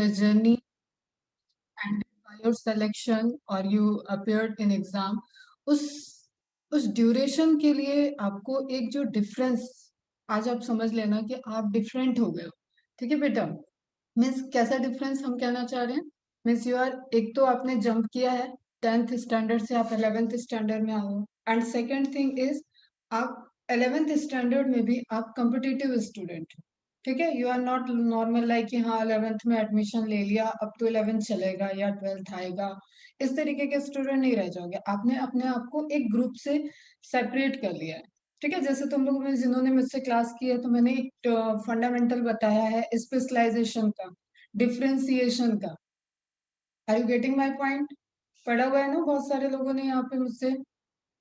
the journey and by your selection or you appeared in exam, उस उस duration के लिए आपको एक जो डिफरेंस, आज आप समझ लेना कि आप डिफरेंट हो गए हो। ठीक है बेटा, मीन्स कैसा डिफरेंस हम कहना चाह रहे हैं, मीन्स यू आर, एक तो आपने जंप किया है 10th स्टैंडर्ड से आप 11th स्टैंडर्ड में आओ, एंड सेकंड थिंग इज आप 11th स्टैंडर्ड में भी आप कॉम्पिटिटिव स्टूडेंट हो। ठीक है, you are not normal like कि हाँ 11th में एडमिशन ले लिया अब तो 11th चलेगा या 12th आएगा, इस तरीके के स्टूडेंट नहीं रह जाओगे। आपने अपने आप को एक ग्रुप से सेपरेट कर लिया है। ठीक है, जैसे तुम लोग में जिन्होंने मुझसे क्लास की है तो मैंने एक फंडामेंटल बताया है स्पेशलाइजेशन का, डिफरेंशिएशन का। Are you getting my point? पढ़ा हुआ है ना बहुत सारे लोगों ने यहाँ पे मुझसे।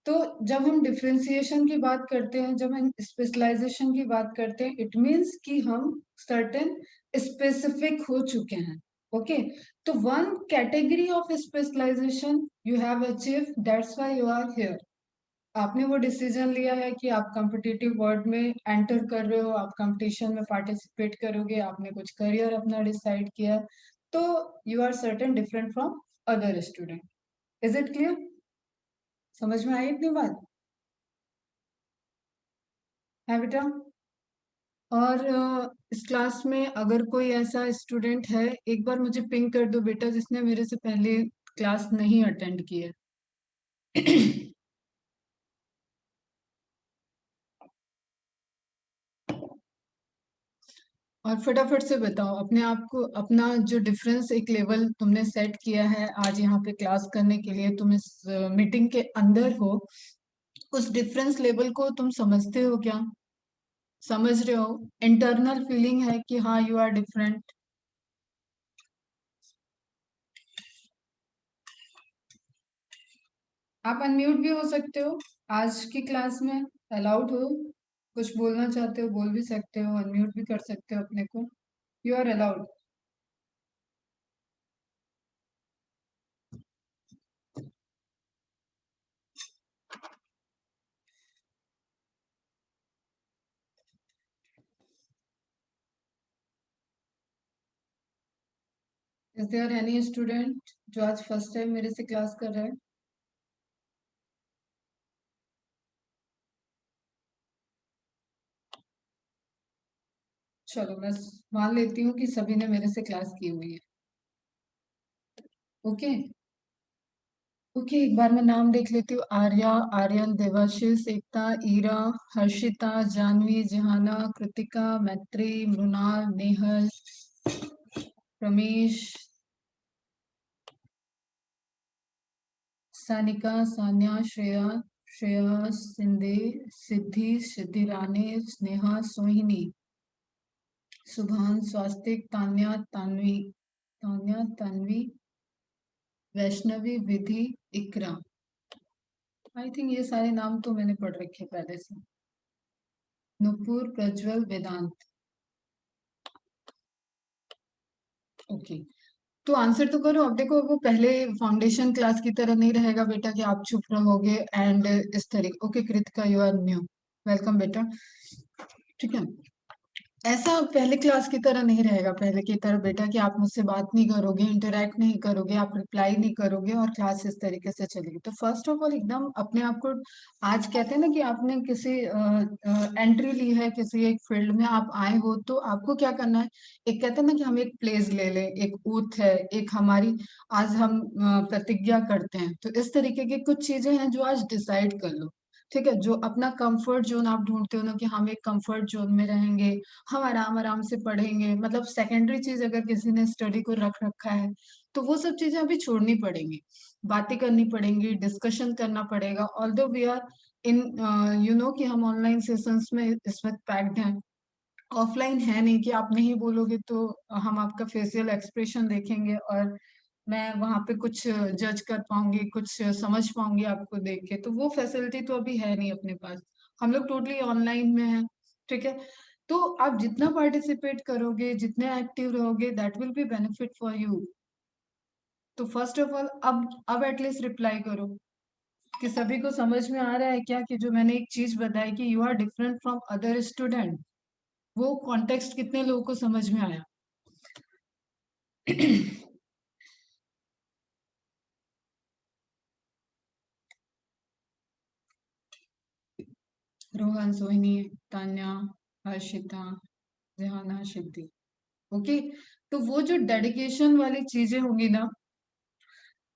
तो जब हम डिफरेंशिएशन की बात करते हैं, जब हम स्पेशलाइजेशन की बात करते हैं, इट मीन्स कि हम सर्टेन स्पेसिफिक हो चुके हैं। ओके, तो one category of specialisation you have achieve, that's why you are here. आपने वो डिसीजन लिया है कि आप कॉम्पिटिटिव वर्ल्ड में एंटर कर रहे हो, आप कंपटीशन में पार्टिसिपेट करोगे, आपने कुछ करियर अपना डिसाइड किया, तो you are certain different from other student. Is it clear? समझ में आई इतनी बात है बेटा? और इस क्लास में अगर कोई ऐसा स्टूडेंट है, एक बार मुझे पिंग कर दो बेटा जिसने मेरे से पहले क्लास नहीं अटेंड की है। और फटाफट से बताओ अपने आप को, अपना जो डिफरेंस एक लेवल तुमने सेट किया है आज यहाँ पे क्लास करने के लिए, तुम इस मीटिंग के अंदर हो, उस डिफरेंस लेवल को तुम समझते हो क्या? समझ रहे हो? इंटरनल फीलिंग है कि हाँ यू आर डिफरेंट? आप अनम्यूट भी हो सकते हो, आज की क्लास में अलाउड हो, कुछ बोलना चाहते हो बोल भी सकते हो, अनम्यूट भी कर सकते हो अपने को, you are allowed. Is there any student जो आज फर्स्ट टाइम मेरे से क्लास कर रहा है? चलो मैं मान लेती हूँ कि सभी ने मेरे से क्लास की हुई है। ओके, ओके, एक बार मैं नाम देख लेती हूँ। आर्या, आर्यन, देवाशीष, एकता, ईरा, हर्षिता, जानवी, जहाना, कृतिका, मैत्री, मृणाल, नेहल, रमेश, सानिका, सान्या, श्रेया, श्रेया, सिंधे, सिद्धि, सिद्धि रानी, स्नेहा, सोहिनी, सुभान, स्वास्तिक, तान्या, तान्वी, तान्या, तन्वी, वैष्णवी, विधि, इकरा। आई थिंक ये सारे नाम तो मैंने पढ़ रखे पहले से। नुपुर, प्रज्वल, वेदांत। ओके, तो आंसर तो करो। अब देखो वो पहले फाउंडेशन क्लास की तरह नहीं रहेगा बेटा कि आप चुप रहोगे एंड इस तरीके। Okay Kritika, you are new, welcome बेटा। ठीक है, ऐसा पहले क्लास की तरह नहीं रहेगा, पहले की तरह बेटा कि आप मुझसे बात नहीं करोगे, इंटरेक्ट नहीं करोगे, आप रिप्लाई नहीं करोगे और क्लास इस तरीके से चलेगी। तो फर्स्ट ऑफ ऑल एकदम अपने आप को, आज कहते हैं ना कि आपने किसी एंट्री ली है किसी एक फील्ड में आप आए हो, तो आपको क्या करना है, एक कहते हैं ना कि हम एक प्लेस ले लें, एक ऊथ है, एक हमारी आज हम प्रतिज्ञा करते हैं, तो इस तरीके की कुछ चीजें हैं जो आज डिसाइड कर लो। ठीक है, जो अपना कंफर्ट जोन आप ढूंढते हो ना कि हम एक कंफर्ट जोन में रहेंगे, हम आराम आराम से पढ़ेंगे, मतलब सेकेंडरी चीज अगर किसी ने स्टडी को रख रखा है तो वो सब चीजें अभी छोड़नी पड़ेंगी, बातें करनी पड़ेंगी, डिस्कशन करना पड़ेगा। Although we are in, you know कि हम ऑनलाइन सेशंस में इस वक्त पैक्ड हैं, ऑफलाइन है नहीं कि आप नहीं बोलोगे तो हम आपका फेशियल एक्सप्रेशन देखेंगे और मैं वहां पे कुछ जज कर पाऊंगी, कुछ समझ पाऊंगी आपको देख के, तो वो फैसिलिटी तो अभी है नहीं अपने पास, हम लोग टोटली ऑनलाइन में हैं। ठीक है, तो आप जितना पार्टिसिपेट करोगे, जितने एक्टिव रहोगे, that will be benefit for you. तो फर्स्ट ऑफ ऑल अब एटलीस्ट रिप्लाई करो कि सभी को समझ में आ रहा है क्या, कि जो मैंने एक चीज बताई कि you are different from other student, वो कॉन्टेक्स्ट कितने लोगों को समझ में आया? रोहन, सोहिनी, तान्या, हर्षिता, रेहाना, सिद्धि। ओके, तो वो जो डेडिकेशन वाली चीजें होंगी ना,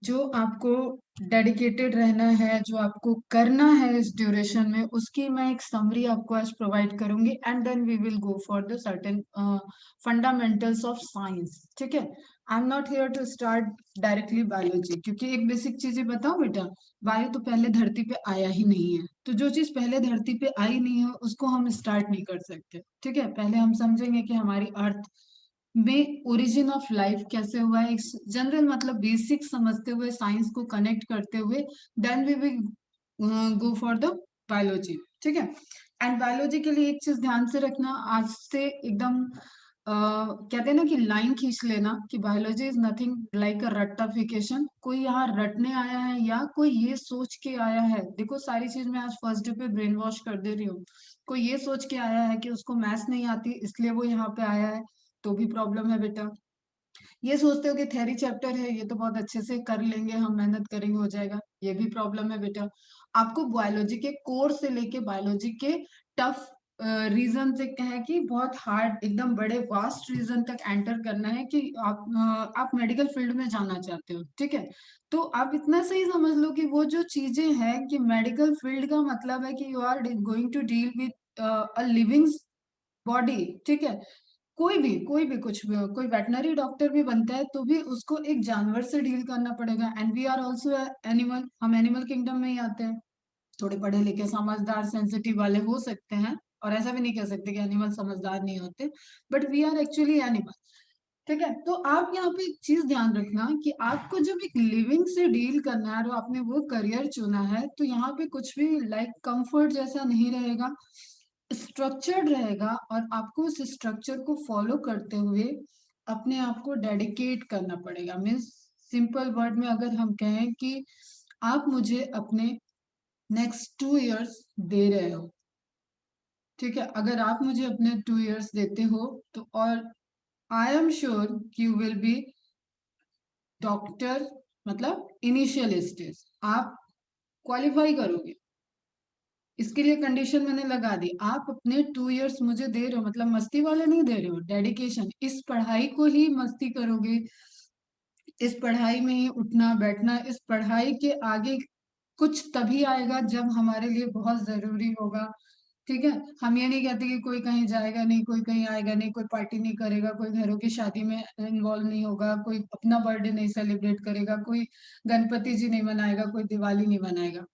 जो आपको डेडिकेटेड रहना है, जो आपको करना है इस ड्यूरेशन में, उसकी मैं एक समरी आपको आज प्रोवाइड करूंगी and then we will go for the certain fundamentals of science. ठीक है, I am not here to start directly biology, क्योंकि एक बेसिक चीजें बताओ बेटा, वायु तो पहले धरती पे आया ही नहीं है, तो जो चीज पहले धरती पे आई नहीं है उसको हम स्टार्ट नहीं कर सकते। ठीक है, पहले हम समझेंगे कि हमारी अर्थ में ओरिजिन ऑफ लाइफ कैसे हुआ है, जनरल मतलब बेसिक समझते हुए, साइंस को कनेक्ट करते हुए, then we will go for the biology. ठीक है, एंड बायोलॉजी के लिए एक चीज ध्यान से रखना, आज से एकदम कहते हैं ना कि लाइन खींच लेना कि biology is nothing like a रट्टाफिकेशन। कोई यहाँ रटने आया है या कोई ये सोच के आया है, देखो सारी चीज मैं आज फर्स्ट डे पे ब्रेन वॉश कर दे रही हूँ। कोई ये सोच के आया है कि उसको मैथ्स नहीं आती इसलिए वो यहाँ पे आया है, तो भी प्रॉब्लम है बेटा। ये सोचते हो कि थ्योरी चैप्टर है, ये तो बहुत अच्छे से कर लेंगे, हम मेहनत करेंगे हो जाएगा, ये भी प्रॉब्लम है बेटा। आपको बायोलॉजी के कोर से लेके बायोलॉजी के टफ रीजन तक है कि बहुत हार्ड एकदम बड़े वास्ट रीजन तक एंटर करना है कि आप मेडिकल फील्ड में जाना चाहते हो। ठीक है, तो आप इतना सही समझ लो कि वो जो चीजें हैं कि मेडिकल फील्ड का मतलब है कि you are going to deal with a living body. ठीक है, कोई भी कुछ भी हो, कोई वेटनरी डॉक्टर भी बनता है तो भी उसको एक जानवर से डील करना पड़ेगा, and we are also animal, हम एनिमल किंगडम में ही आते हैं। थोड़े पढ़े लिखे समझदार सेंसिटिव वाले हो सकते हैं, और ऐसा भी नहीं कह सकते कि एनिमल समझदार नहीं होते, but we are actually animal. ठीक है, तो आप यहाँ पे एक चीज ध्यान रखना कि आपको जब एक लिविंग से डील करना है और आपने वो करियर चुना है, तो यहाँ पे कुछ भी लाइक कंफर्ट जैसा नहीं रहेगा, स्ट्रक्चर्ड रहेगा, और आपको उस स्ट्रक्चर को फॉलो करते हुए अपने आप को डेडिकेट करना पड़ेगा। मीन्स सिंपल वर्ड में अगर हम कहें कि आप मुझे अपने नेक्स्ट 2 इयर्स दे रहे हो। ठीक है, अगर आप मुझे अपने 2 इयर्स देते हो तो, और I am sure you will B doctor, मतलब इनिशियल स्टेज आप क्वालिफाई करोगे। इसके लिए कंडीशन मैंने लगा दी, आप अपने 2 इयर्स मुझे दे रहे हो, मतलब मस्ती वाले नहीं दे रहे हो, डेडिकेशन, इस पढ़ाई को ही मस्ती करोगे, इस पढ़ाई में ही उठना बैठना, इस पढ़ाई के आगे कुछ तभी आएगा जब हमारे लिए बहुत जरूरी होगा। ठीक है, हम ये नहीं कहते कि कोई कहीं जाएगा नहीं, कोई कहीं आएगा नहीं, कोई पार्टी नहीं करेगा, कोई घरों की शादी में इन्वॉल्व नहीं होगा, कोई अपना बर्थडे नहीं सेलिब्रेट करेगा, कोई गणपति जी नहीं मनाएगा, कोई दिवाली नहीं मनाएगा।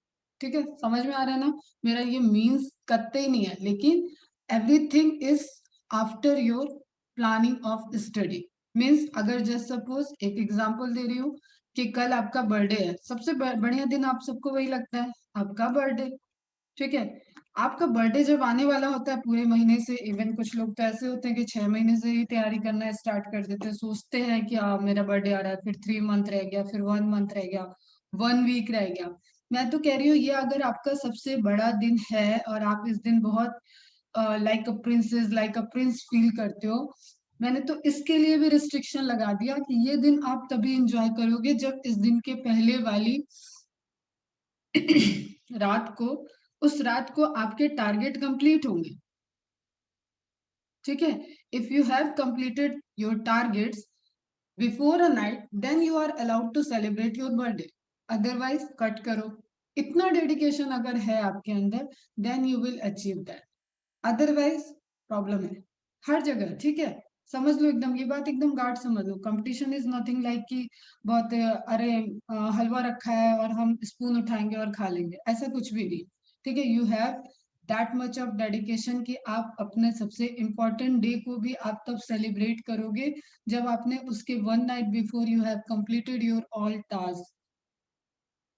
ठीक है, समझ में आ रहा है ना, मेरा ये मीन्स कतई नहीं है, लेकिन everything is after your planning of study. Means अगर जस्ट सपोज एक एग्जांपल दे रही हूँ कि कल आपका बर्थडे है, सबसे बढ़िया दिन आप सबको वही लगता है, आपका बर्थडे। ठीक है, आपका बर्थडे जब आने वाला होता है पूरे महीने से, इवन कुछ लोग तो ऐसे होते हैं कि 6 महीने से ही तैयारी करना स्टार्ट कर देते हैं, सोचते हैं कि मेरा बर्थडे आ रहा है, फिर 3 मंथ रह गया, फिर 1 मंथ रह गया, 1 वीक रह गया। मैं तो कह रही हूँ ये अगर आपका सबसे बड़ा दिन है और आप इस दिन बहुत like a princess, like a prince feel करते हो, मैंने तो इसके लिए भी रिस्ट्रिक्शन लगा दिया कि ये दिन आप तभी एंजॉय करोगे जब इस दिन के पहले वाली रात को, उस रात को आपके टारगेट कंप्लीट होंगे। ठीक है, if you have completed your targets before a night, then you are allowed to celebrate your birthday, otherwise cut करो। इतना डेडिकेशन अगर है आपके अंदर, then you will achieve that, otherwise problem है हर जगह। ठीक है, समझ लो एकदम, ये बात एकदम गाढ़ समझ लो, कंपटीशन इज नथिंग लाइक कि बहुत अरे हलवा रखा है और हम स्पून उठाएंगे और खा लेंगे, ऐसा कुछ भी नहीं। ठीक है, you have that much of dedication कि आप अपने सबसे इम्पोर्टेंट डे को भी आप तब सेलिब्रेट करोगे जब आपने उसके 1 night before you have completed your all task.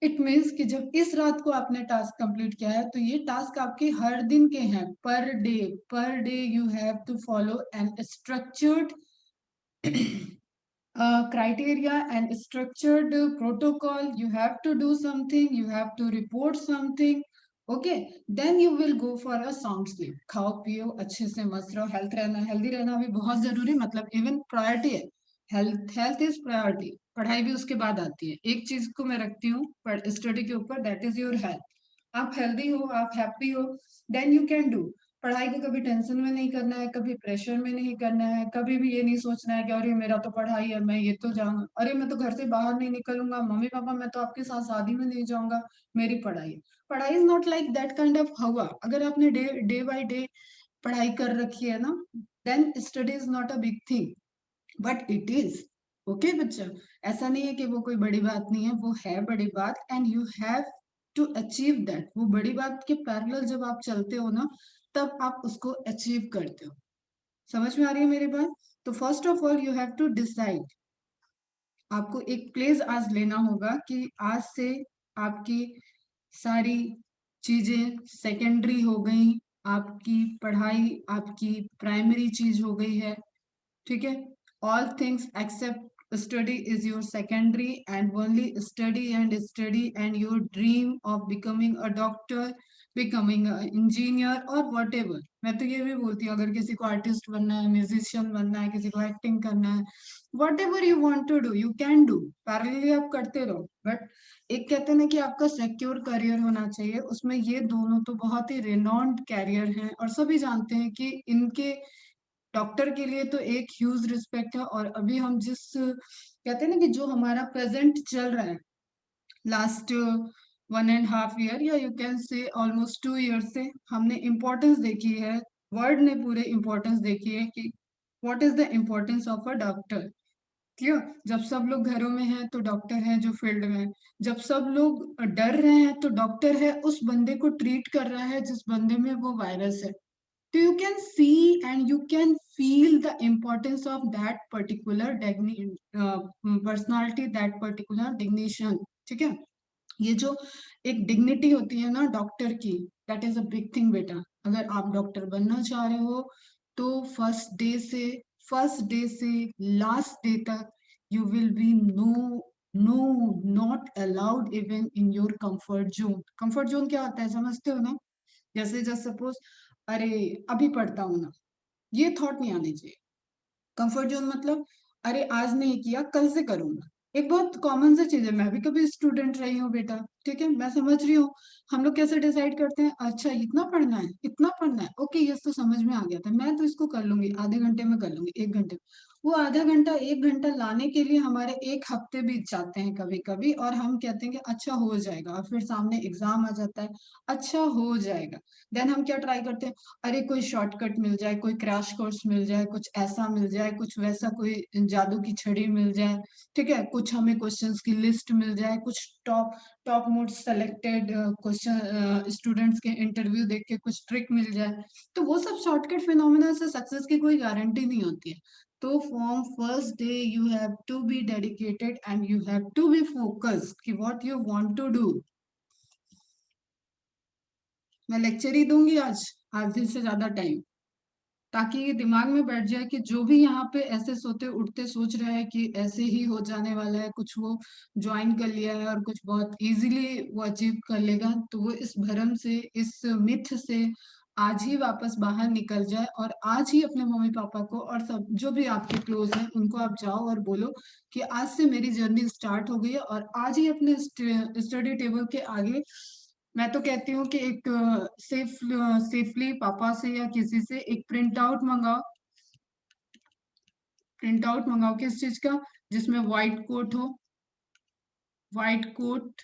It means कि जब इस रात को आपने टास्क कंप्लीट किया है तो ये टास्क आपके हर दिन के हैं, per day you have to follow an structured criteria and structured protocol. You have to do something, you have to report something. Okay, then you will go for a sound sleep. खाओ पियो अच्छे से, मस्त रहो, health रहना, healthy रहना भी बहुत जरूरी, मतलब इवन प्रायोरिटी है। हेल्थ हेल्थ इज प्रायोरिटी, पढ़ाई भी उसके बाद आती है। एक चीज को मैं रखती हूँ स्टडी के ऊपर, दैट इज योर हेल्थ। आप हेल्दी हो, आप हैप्पी हो, देन यू कैन डू। पढ़ाई को कभी टेंशन में नहीं करना है, कभी प्रेशर में नहीं करना है, कभी भी ये नहीं सोचना है कि अरे मेरा तो पढ़ाई है, मैं ये तो जाऊंगा, अरे मैं तो घर से बाहर नहीं निकलूंगा, मम्मी पापा मैं तो आपके साथ शादी में नहीं जाऊंगा, मेरी पढ़ाई है। पढ़ाई is not like that kind of हवा। अगर आपने डे डे बाय डे पढ़ाई कर रखी है ना, then study is not a big thing, but it is okay बच्चा। ऐसा नहीं है कि वो कोई बड़ी बात नहीं है, वो है बड़ी बात, and you have to achieve that. वो बड़ी बात के पैरेलल जब आप चलते हो ना, तब आप उसको अचीव करते हो। समझ में आ रही है मेरी बात? तो first of all you have to decide. आपको एक प्लेस आज लेना होगा कि आज से आपकी सारी चीजें सेकेंडरी हो गई, आपकी पढ़ाई आपकी प्राइमरी चीज हो गई है। ठीक है? All things except study is your secondary, and only study and your dream of becoming a doctor, becoming engineer और वट एवर। मैं तो ये भी बोलती हूँ, अगर किसी को आर्टिस्ट बनना है, म्यूजिशियन बनना है, किसी को एक्टिंग करना है, whatever you want to do, you can do. Parallelly आप करते रहो, बट एक कहते हैं ना कि आपका सिक्योर करियर होना चाहिए उसमें। ये दोनों तो बहुत ही रिनॉन्ड कैरियर हैं, और सभी जानते हैं कि इनके, डॉक्टर के लिए तो एक ह्यूज रिस्पेक्ट है। और अभी हम जिस कहते हैं ना कि जो हमारा प्रेजेंट चल रहा है, लास्ट 1.5 ईयर, या you can say almost 2 year से हमने इम्पोर्टेंस देखी है, वर्ल्ड ने पूरे इम्पोर्टेंस देखी है कि what is the importance of a doctor. क्यों? जब सब लोग घरों में हैं तो डॉक्टर है जो फील्ड में है। जब सब लोग डर रहे हैं तो डॉक्टर है उस बंदे को ट्रीट कर रहा है जिस बंदे में वो वायरस है। So you can see and you can feel the importance of that particular personality, that particular dignity। ठीक है? ये जो एक डिग्निटी होती है ना डॉक्टर की, that is a big thing बेटा। अगर आप डॉक्टर बनना चाह रहे हो तो फर्स्ट डे से लास्ट डे तक you will be no not allowed even in your comfort zone. Comfort zone क्या होता है समझते हो ना? जैसे जस्ट सपोज, अरे अभी पढ़ता हूँ ना, ये थॉट नहीं आनी चाहिए। कंफर्ट जोन मतलब, अरे आज नहीं किया कल से करूंगा। एक बहुत कॉमन सा चीज है, मैं भी कभी स्टूडेंट रही हूँ बेटा, ठीक है, मैं समझ रही हूँ। हम लोग कैसे डिसाइड करते हैं, अच्छा इतना पढ़ना है, इतना पढ़ना है, ओके यस, तो समझ में आ गया था, मैं तो इसको कर लूंगी, आधे घंटे में कर लूंगी, 1 घंटे में। वो आधा घंटा 1 घंटा लाने के लिए हमारे 1 हफ्ते बीत जाते हैं कभी कभी, और हम कहते हैं कि अच्छा हो जाएगा, और फिर सामने एग्जाम आ जाता है, अच्छा हो जाएगा। देन हम क्या ट्राई करते हैं, अरे कोई शॉर्टकट मिल जाए, कोई क्रैश कोर्स मिल जाए, कुछ ऐसा मिल जाए, कुछ वैसा, कोई जादू की छड़ी मिल जाए, ठीक है, कुछ हमें क्वेश्चंस की लिस्ट मिल जाए, कुछ top top most selected question students के इंटरव्यू देख के कुछ ट्रिक मिल जाए। तो वो सब शॉर्टकट फिनोमिना से सक्सेस की कोई गारंटी नहीं होती है। तो from first day you have to be dedicated and you have to be focused कि what you want to do. मैं लेक्चर ही दूंगी आज, आधे से ज्यादा टाइम, ताकि ये दिमाग में बैठ जाए कि जो भी यहाँ पे ऐसे सोते उठते सोच रहा है कि ऐसे ही हो जाने वाला है, कुछ वो ज्वाइन कर लिया है और कुछ बहुत इजीली वो अचीव कर लेगा, तो वो इस भरम से, इस मिथ से आज ही वापस बाहर निकल जाए, और आज ही अपने मम्मी पापा को और सब जो भी आपके क्लोज हैं उनको आप जाओ और बोलो कि आज से मेरी जर्नी स्टार्ट हो गई है, और आज ही अपने स्टडी टेबल के आगे, मैं तो कहती हूँ कि एक सेफली पापा से या किसी से एक प्रिंट आउट मंगाओ। प्रिंट आउट मंगाओ किस चीज का? जिसमें व्हाइट कोट हो, व्हाइट कोट,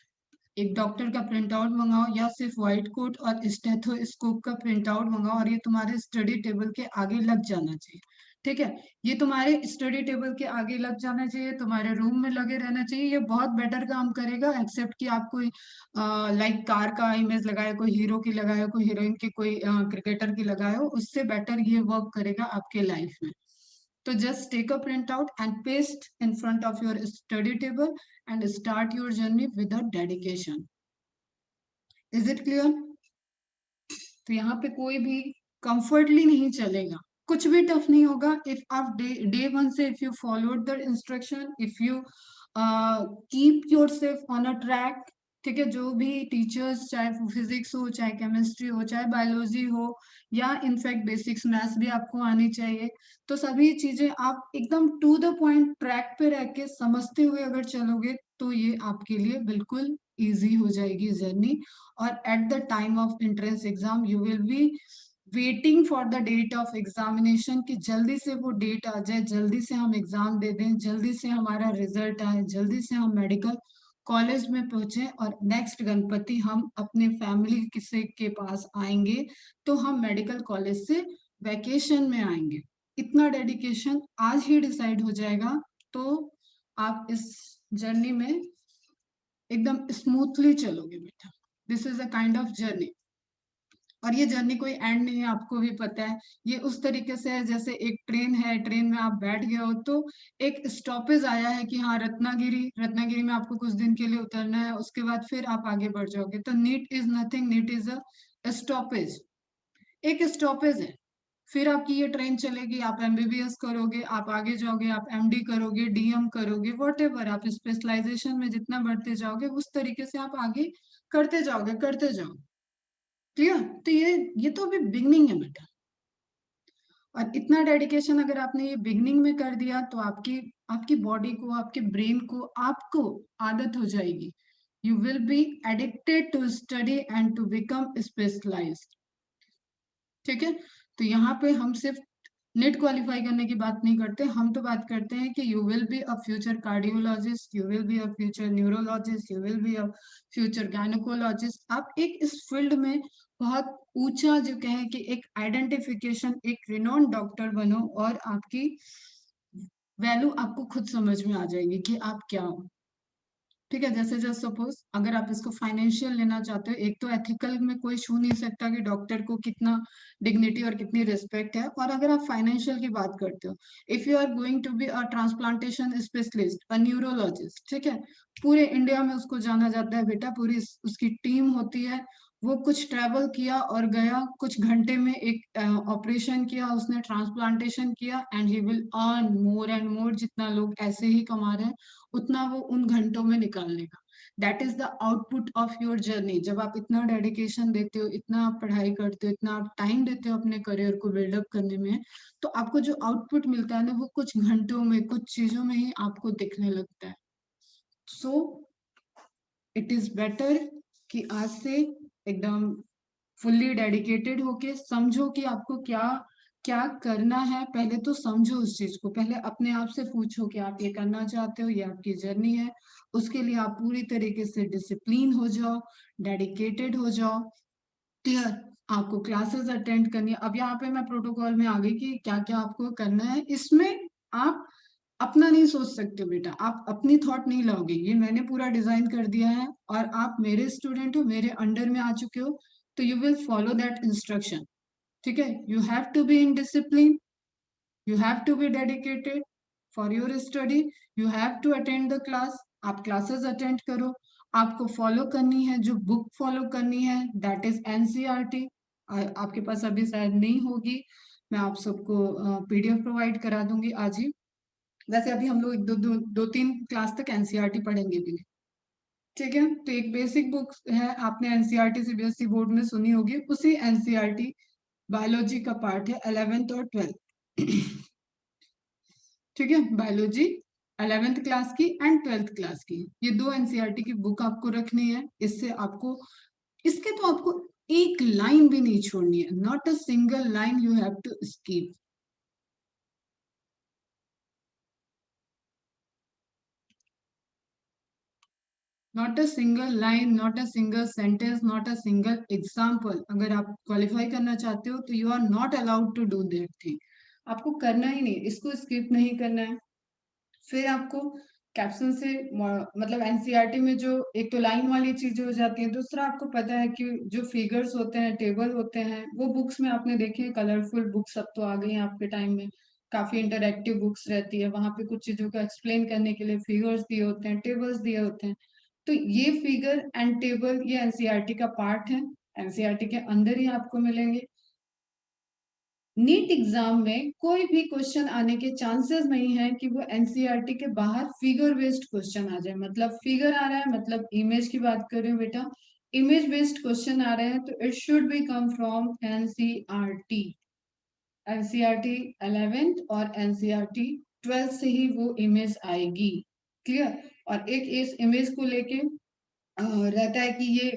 एक डॉक्टर का प्रिंट आउट मंगाओ, या सिर्फ व्हाइट कोट और स्टेथोस्कोप का प्रिंट आउट मंगाओ, और ये तुम्हारे स्टडी टेबल के आगे लग जाना चाहिए। ठीक है? ये तुम्हारे स्टडी टेबल के आगे लग जाना चाहिए, तुम्हारे रूम में लगे रहना चाहिए। ये बहुत बेटर काम करेगा, एक्सेप्ट कि आप कोई लाइक कार का इमेज लगाए, कोई हीरो की लगाए, कोई हीरोइन की, कोई क्रिकेटर की लगाए हो, उससे बेटर ये वर्क करेगा आपके लाइफ में। तो just take a printout and paste in front of your study table and start your journey with a dedication. Is it clear? तो यहाँ पे कोई भी कंफर्टली नहीं चलेगा, कुछ भी टफ नहीं होगा। इफ आप डे वन से if you followed the instruction, if you keep your self on a track, ठीक है, जो भी टीचर्स, चाहे फिजिक्स हो, चाहे केमिस्ट्री हो, चाहे बायोलॉजी हो, या इनफैक्ट बेसिक्स मैथ्स भी आपको आनी चाहिए। तो सभी चीजें आप एकदम टू द पॉइंट ट्रैक पे रह के समझते हुए अगर चलोगे तो ये आपके लिए बिल्कुल इजी हो जाएगी जर्नी। और at the time of entrance exam you will be waiting for the date of examination, कि जल्दी से वो डेट आ जाए, जल्दी से हम एग्जाम दे दें, जल्दी से हमारा रिजल्ट आए, जल्दी से हम मेडिकल कॉलेज में पहुंचे और नेक्स्ट गणपति हम अपने फैमिली किसी के पास आएंगे तो हम मेडिकल कॉलेज से वैकेशन में आएंगे। इतना डेडिकेशन आज ही डिसाइड हो जाएगा तो आप इस जर्नी में एकदम स्मूथली चलोगे बेटा। This is a kind of journey. और ये जर्नी कोई एंड नहीं है, आपको भी पता है। ये उस तरीके से है जैसे एक ट्रेन है, ट्रेन में आप बैठ गए हो तो एक स्टॉपेज आया है कि हाँ रत्नागिरी, रत्नागिरी में आपको कुछ दिन के लिए उतरना है, उसके बाद फिर आप आगे बढ़ जाओगे। तो NEET is nothing, NEET is a stoppage, एक स्टॉपेज है। फिर आपकी ये ट्रेन चलेगी, आप एमबीबीएस करोगे, आप आगे जाओगे, आप एमडी करोगे, डीएम करोगे, वॉट आप स्पेशलाइजेशन में जितना बढ़ते जाओगे उस तरीके से आप आगे करते जाओगे, करते जाओ। क्लियर? तो ये तो अभी बिगनिंग है बेटा। और इतना डेडिकेशन अगर आपने ये बिगनिंग में कर दिया तो आपकी आपकी बॉडी को, आपके ब्रेन को, आपको आदत हो जाएगी। You will be addicted to study and to become specialised. ठीक है, तो यहाँ पे हम सिर्फ नेट क्वालिफाई करने की बात नहीं करते, हम तो बात करते हैं कि you will be a future cardiologist, you will be a future neurologist, you will be a future gynaecologist. आप एक इस फील्ड में बहुत ऊंचा जो कहें कि एक आइडेंटिफिकेशन, एक रिनोन डॉक्टर बनो और आपकी वैल्यू आपको खुद समझ में आ जाएगी कि आप क्या हो। ठीक है, जैसे जस्ट सपोज अगर आप इसको फाइनेंशियल लेना चाहते हो, एक तो एथिकल में कोई छू नहीं सकता कि डॉक्टर को कितना डिग्निटी और कितनी रिस्पेक्ट है। और अगर आप फाइनेंशियल की बात करते हो, if you are going to be a transplantation specialist, a neurologist, ठीक है, पूरे इंडिया में उसको जाना जाता है बेटा, पूरी उसकी टीम होती है। वो कुछ ट्रैवल किया और गया, कुछ घंटे में एक ऑपरेशन किया, उसने ट्रांसप्लांटेशन किया, and he will earn more and more. जितना लोग ऐसे ही कमा रहे हैं उतना वो उन घंटों में निकाल लेगा। That is the output of your journey. जब आप इतना डेडिकेशन देते हो, इतना आप पढ़ाई करते हो, इतना आप टाइम देते हो अपने करियर को बिल्डअप करने में, तो आपको जो आउटपुट मिलता है ना वो कुछ घंटों में, कुछ चीजों में ही आपको दिखने लगता है। सो इट इज बेटर कि आज से एकदम फुल्ली डेडिकेटेड होके समझो कि आपको क्या क्या करना है। पहले तो समझो उस चीज को, पहले अपने आप से पूछो कि आप ये करना चाहते हो, ये आपकी जर्नी है। उसके लिए आप पूरी तरीके से डिसिप्लिन हो जाओ, डेडिकेटेड हो जाओ। क्लियर? आपको क्लासेस अटेंड करनी है। अब यहाँ पे मैं प्रोटोकॉल में आ गई कि क्या क्या आपको करना है। इसमें आप अपना नहीं सोच सकते हो बेटा, आप अपनी थॉट नहीं लाओगे, ये मैंने पूरा डिजाइन कर दिया है और आप मेरे स्टूडेंट हो, मेरे अंडर में आ चुके हो, तो you will follow that instruction. ठीक है, you have to be in discipline, you have to be dedicated for your study, you have to attend the class. आप क्लासेस अटेंड करो। आपको फॉलो करनी है, जो बुक फॉलो करनी है दैट इज एनसीईआरटी। आपके पास अभी शायद नहीं होगी, मैं आप सबको पीडीएफ प्रोवाइड करा दूंगी आज ही। वैसे अभी हम लोग एक दो तीन क्लास तक एनसीईआरटी पढ़ेंगे भी नहीं। ठीक है, तो एक बेसिक बुक है, आपने एनसीईआरटी सीबीएसई बोर्ड में सुनी होगी, उसी एनसीईआरटी बायोलॉजी का पार्ट है 11th और 12th। ठीक है, बायोलॉजी 11th क्लास की एंड 12th क्लास की, ये दो एनसीईआरटी की बुक आपको रखनी है। इससे आपको, इसके तो आपको एक लाइन भी नहीं छोड़नी है, not a single line you have to skip. Not a single line, not a single sentence, not a single example. अगर आप क्वालिफाई करना चाहते हो तो you are not allowed to do that thing. आपको करना ही नहीं, इसको स्किप नहीं करना है। फिर आपको कैप्शन से मतलब एनसीईआरटी में जो एक तो लाइन वाली चीजें हो जाती है, दूसरा आपको पता है कि जो फिगर्स होते हैं, टेबल होते हैं, वो बुक्स में आपने देखे कलरफुल बुक्स अब तो आ गई हैं आपके टाइम में, काफी इंटरेक्टिव बुक्स रहती है, वहां पे कुछ चीजों को एक्सप्लेन करने के लिए फिगर्स दिए होते हैं, टेबल्स दिए होते हैं। तो ये फिगर एंड टेबल ये एनसीईआरटी का पार्ट है, एनसीईआरटी के अंदर ही आपको मिलेंगे। नीट एग्जाम में कोई भी क्वेश्चन आने के चांसेस नहीं है कि वो एनसीईआरटी के बाहर फिगर बेस्ड क्वेश्चन आ जाए। मतलब फिगर आ रहा है, मतलब इमेज की बात कर रही हूँ बेटा, इमेज बेस्ड क्वेश्चन आ रहे हैं तो it should be come from NCERT. NCERT 11th और एनसीईआरटी 12th से ही वो इमेज आएगी। क्लियर। और एक इस इमेज को लेके रहता है कि ये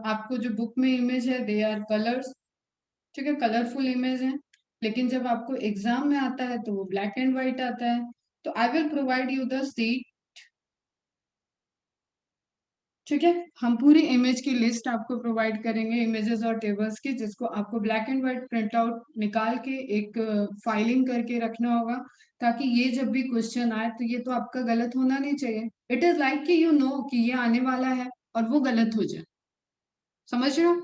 आपको जो बुक में इमेज है दे आर कलर्स, ठीक है, कलरफुल इमेज है। लेकिन जब आपको एग्जाम में आता है तो वो ब्लैक एंड व्हाइट आता है। तो I will provide you the seat, ठीक है। हम पूरी इमेज की लिस्ट आपको प्रोवाइड करेंगे, इमेजेस और टेबल्स की, जिसको आपको black and white print out निकाल के एक फाइलिंग करके रखना होगा, ताकि ये जब भी क्वेश्चन आए तो ये तो आपका गलत होना नहीं चाहिए। इट इज लाइक कि यू नो कि ये आने वाला है और वो गलत हो जाए। समझ रहे हो?